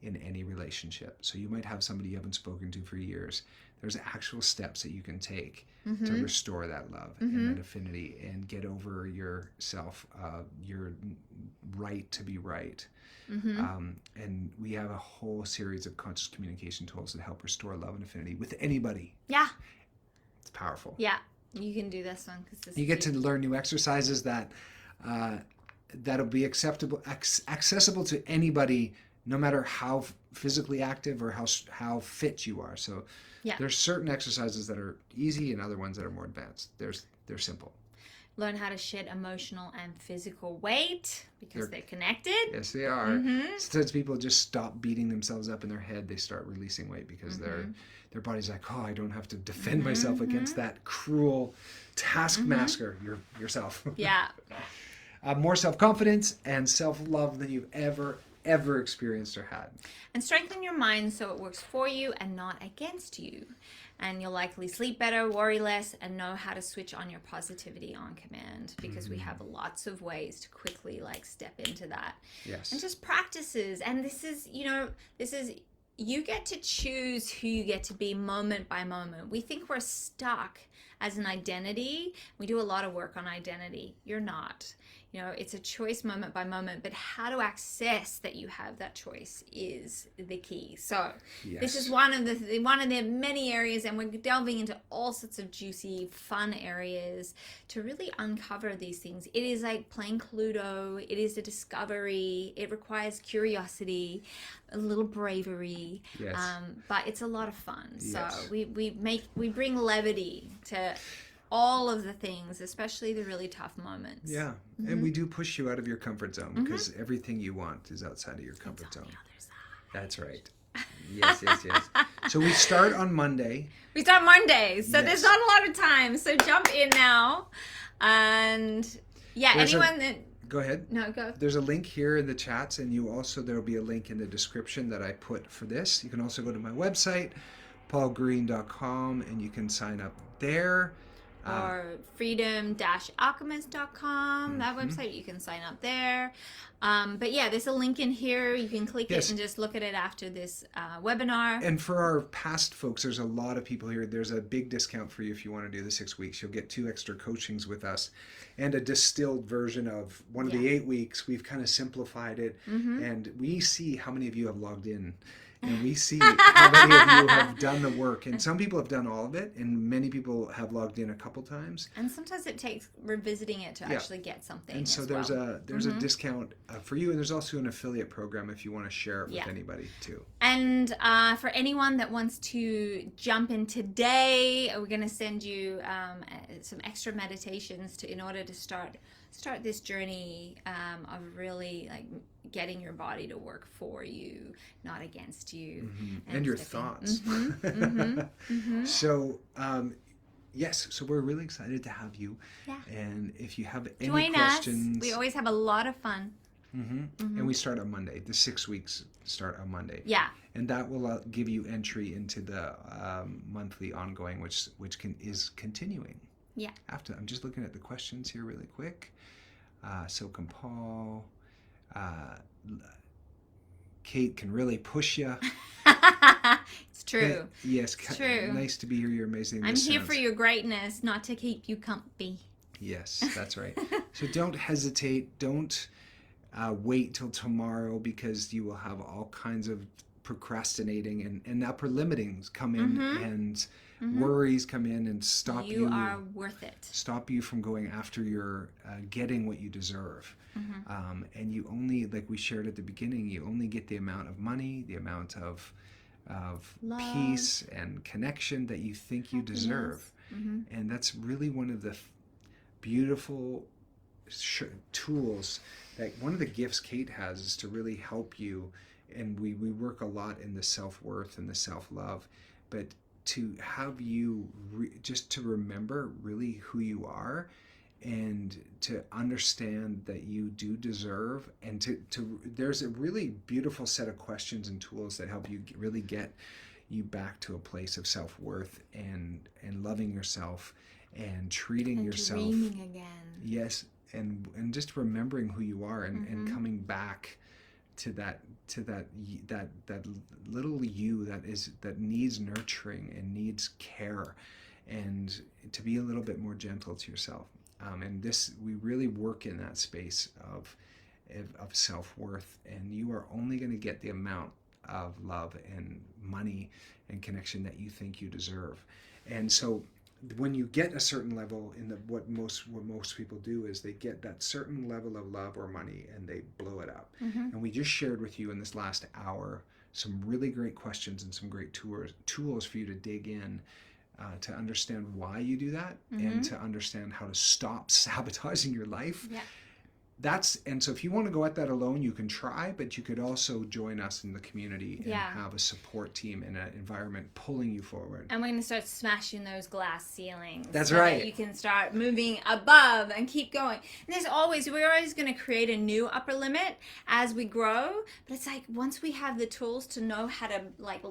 in any relationship. So you might have somebody you haven't spoken to for years. There's actual steps that you can take to restore that love and that affinity and get over yourself, your right to be right. And we have a whole series of conscious communication tools that help restore love and affinity with anybody. Yeah. It's powerful. Yeah. You can do this one. You get to learn new exercises that'll be accessible to anybody, no matter how physically active or how fit you are. So there's certain exercises that are easy and other ones that are more advanced. They're simple. Learn how to shed emotional and physical weight because they're connected. Yes, they are. Sometimes people just stop beating themselves up in their head. They start releasing weight because their body's like, I don't have to defend myself against that cruel taskmaster, yourself. Yeah. More self-confidence and self-love than you've ever ever experienced or had. And strengthen your mind so it works for you and not against you. And you'll likely sleep better, worry less, and know how to switch on your positivity on command, because we have lots of ways to quickly like step into that. Yes. And just practices. And this is, you get to choose who you get to be moment by moment. We think we're stuck as an identity. We do a lot of work on identity. You're not. It's a choice moment by moment, but how to access that you have that choice is the key. So This is one of the many areas, and we're delving into all sorts of juicy, fun areas to really uncover these things. It is like playing Cluedo. It is a discovery. It requires curiosity, a little bravery, but it's a lot of fun. So we bring levity to all of the things, especially the really tough moments. Yeah. And we do push you out of your comfort zone, because everything you want is outside of your comfort zone. That's right. Yes. So we start on Monday. We start Mondays, so there's not a lot of time. So jump in now. And Go ahead. No, go. There's a link here in the chats, and there will be a link in the description that I put for this. You can also go to my website, paulgreen.com, and you can sign up there. Or freedom-alchemist.com, that website, you can sign up there. But there's a link in here. You can click it and just look at it after this webinar. And for our past folks, there's a lot of people here. There's a big discount for you if you want to do the 6 weeks. You'll get 2 extra coachings with us and a distilled version of one of the 8 weeks. We've kind of simplified it, and we see how many of you have logged in. And we see how many of you have done the work. And some people have done all of it, and many people have logged in a couple times. And sometimes it takes revisiting it to actually get something. And so there's a discount for you, and there's also an affiliate program if you want to share it with anybody too. And for anyone that wants to jump in today, we're going to send you some extra meditations in order to start this journey of really like getting your body to work for you, not against you. And your thoughts. So, so we're really excited to have you. Yeah. And if you have any questions... Join us. We always have a lot of fun. And we start on Monday. The 6 weeks start on Monday. Yeah. And that will give you entry into the monthly ongoing, which is continuing. Yeah. I'm just looking at the questions here really quick. Silk and Paul. Kate can really push you. It's true. Yes. It's true. Nice to be here. You're amazing. I'm here for your greatness, not to keep you comfy. Yes, that's right. So don't hesitate. Don't wait till tomorrow, because you will have all kinds of procrastinating and upper limitings come in, and worries come in and stop you. You are worth it. Stop you from going after your getting what you deserve. And you only, like we shared at the beginning, you only get the amount of money, the amount of love, peace and connection that you think you deserve. And that's really one of the beautiful tools, that one of the gifts Kate has is to really help you. And we work a lot in the self-worth and the self-love, but to have you just to remember really who you are, and to understand that you do deserve, and to there's a really beautiful set of questions and tools that help you really get you back to a place of self-worth and loving yourself and treating yourself, dreaming again. Yes, and just remembering who you are, and coming back to that little you that needs nurturing and needs care, and to be a little bit more gentle to yourself. And we really work in that space of self-worth, and you are only going to get the amount of love and money and connection that you think you deserve. And so when you get a certain level what most people do is they get that certain level of love or money and they blow it up. And we just shared with you in this last hour some really great questions and some great tools for you to dig in, to understand why you do that, and to understand how to stop sabotaging your life. And so if you want to go at that alone, you can try, but you could also join us in the community and have a support team in an environment pulling you forward. And we're going to start smashing those glass ceilings. That's right. That you can start moving above and keep going. And we're always going to create a new upper limit as we grow. But it's like once we have the tools to know how to like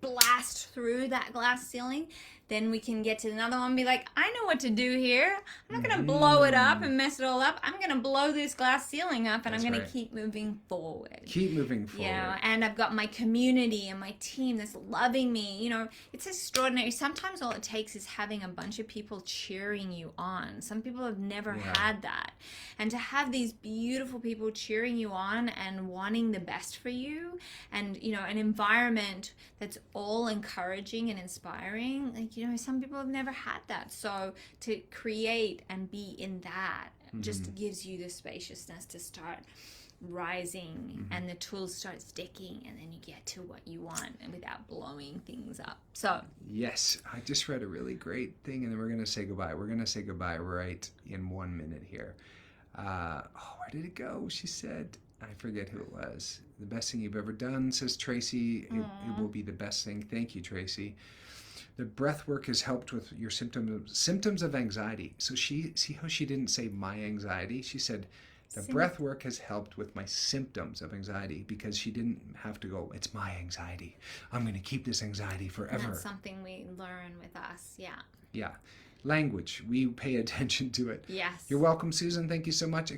blast through that glass ceiling, then we can get to another one and be like, I know what to do here. I'm not going to blow it up and mess it all up. I'm going to blow this glass ceiling up, and I'm going to keep moving forward. Keep moving forward. And I've got my community and my team that's loving me. It's extraordinary. Sometimes all it takes is having a bunch of people cheering you on. Some people have never had that. And to have these beautiful people cheering you on and wanting the best for you, and, an environment that's all encouraging and inspiring, like, some people have never had that. So to create and be in that just gives you the spaciousness to start rising, and the tools start sticking, and then you get to what you want and without blowing things up. So yes, I just read a really great thing, and then we're going to say goodbye. We're going to say goodbye right in 1 minute here. Where did it go? She said, I forget who it was. The best thing you've ever done, says Tracy. It will be the best thing. Thank you, Tracy. The breath work has helped with your symptoms of anxiety. So see how she didn't say my anxiety. She said the breath work has helped with my symptoms of anxiety, because she didn't have to go, it's my anxiety. I'm going to keep this anxiety forever. And that's something we learn with us. Yeah. Yeah. Language. We pay attention to it. Yes. You're welcome, Susan. Thank you so much.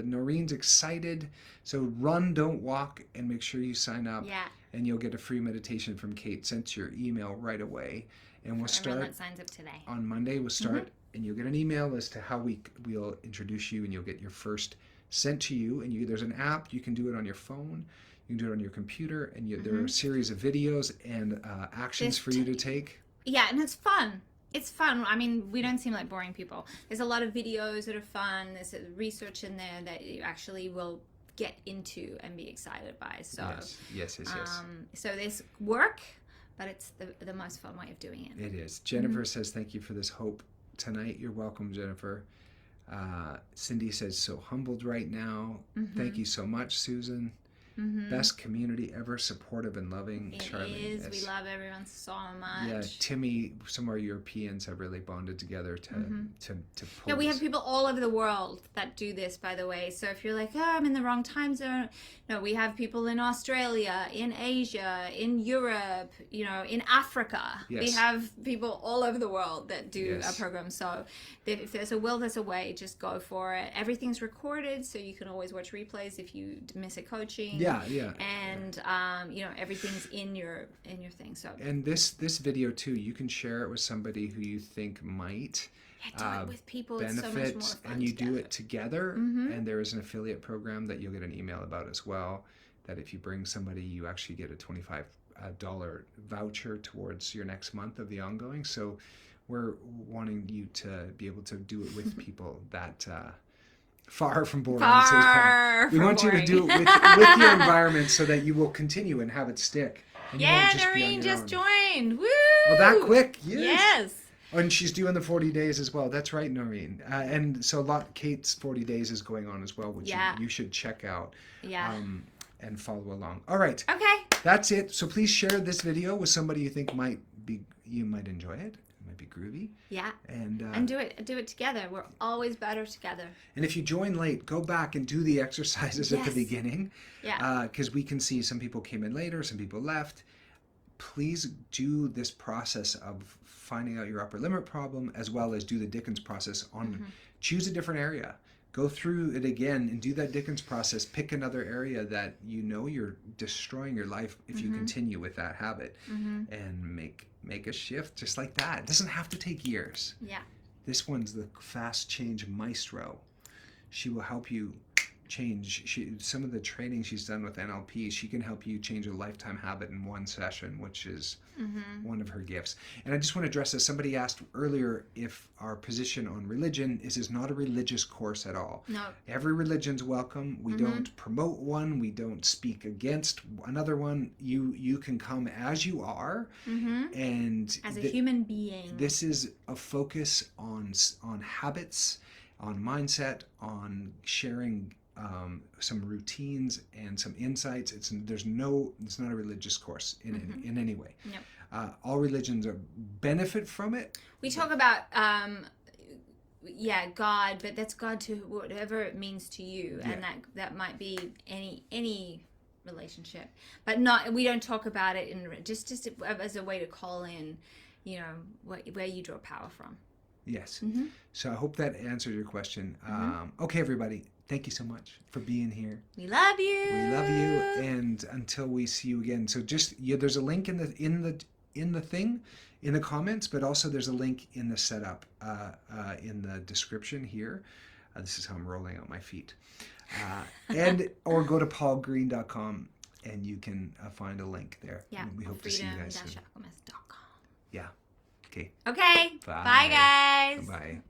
Noreen's excited. So run, don't walk, and make sure you sign up. Yeah. And you'll get a free meditation from Kate sent to your email right away. And we'll start that signs up today. On Monday. We'll start, and you'll get an email as to how we'll introduce you, and you'll get your first sent to you. And there's an app. You can do it on your phone. You can do it on your computer. And there are a series of videos and actions for you to take. Yeah, and it's fun. It's fun. I mean, we don't seem like boring people. There's a lot of videos that are fun. There's research in there that you actually will get into and be excited by. So yes. So there's work, but it's the most fun way of doing it. It is. Jennifer says, thank you for this hope tonight. You're welcome, Jennifer. Cindy says, so humbled right now. Thank you so much, Susan. Best community ever, supportive and loving. Charlie, it is. Yes. We love everyone so much. Yeah, Timmy, some of our Europeans have really bonded together to pull. Yeah, we have people all over the world that do this, by the way. So if you're like, I'm in the wrong time zone. No, we have people in Australia, in Asia, in Europe, in Africa. Yes. We have people all over the world that do our program. So if there's a will, there's a way. Just go for it. Everything's recorded, so you can always watch replays if you miss a coaching. Yeah. And everything's in your thing. So and this video too, you can share it with somebody who you think might do it with people. benefit, it's so much more fun and you together. do it together. And there is an affiliate program that you'll get an email about as well. That if you bring somebody, you actually get a $25 voucher towards your next month of the ongoing. So we're wanting you to be able to do it with people that. Far from boring. We want you to do it with your environment so that you will continue and have it stick. And Noreen just joined. Woo! Oh, that quick? Yes. Oh, and she's doing the 40 days as well. That's right, Noreen. And so Kate's 40 days is going on as well, which you should check out. Yeah. And follow along. All right. Okay. That's it. So please share this video with somebody you think you might enjoy it. Might be groovy. Yeah. And do it together. We're always better together. And if you join late, go back and do the exercises at the beginning. Yeah. Because we can see some people came in later, some people left. Please do this process of finding out your upper limit problem, as well as do the Dickens process on choose a different area. Go through it again and do that Dickens process. Pick another area that you're destroying your life if you continue with that habit, and make a shift just like that. It doesn't have to take years. Yeah. This one's the fast change maestro. She will help you change. Some of the training she's done with NLP, she can help you change a lifetime habit in one session, which is one of her gifts. And I just want to address this. Somebody asked earlier if our position on religion is not a religious course at all. No. Every religion's welcome. We don't promote one. We don't speak against another one. You can come as you are, and as a human being. This is a focus on habits, on mindset, on sharing some routines and some insights. It's not a religious course in any way. No. All religions benefit from it. We talk about God, but that's God to whatever it means to you, and that might be any relationship, but we don't talk about it in just as a way to call in, where you draw power from. Yes. So I hope that answered your question. Okay, everybody, thank you so much for being here. We love you. We love you, and until we see you again. So just there's a link in the thing, in the comments, but also there's a link in the setup in the description here. This is how I'm rolling out my feet. Or go to paulgreen.com and you can find a link there. Yeah. We hope to see you guys soon. Alchemist.com. Yeah. Okay. Okay. Bye guys. Bye.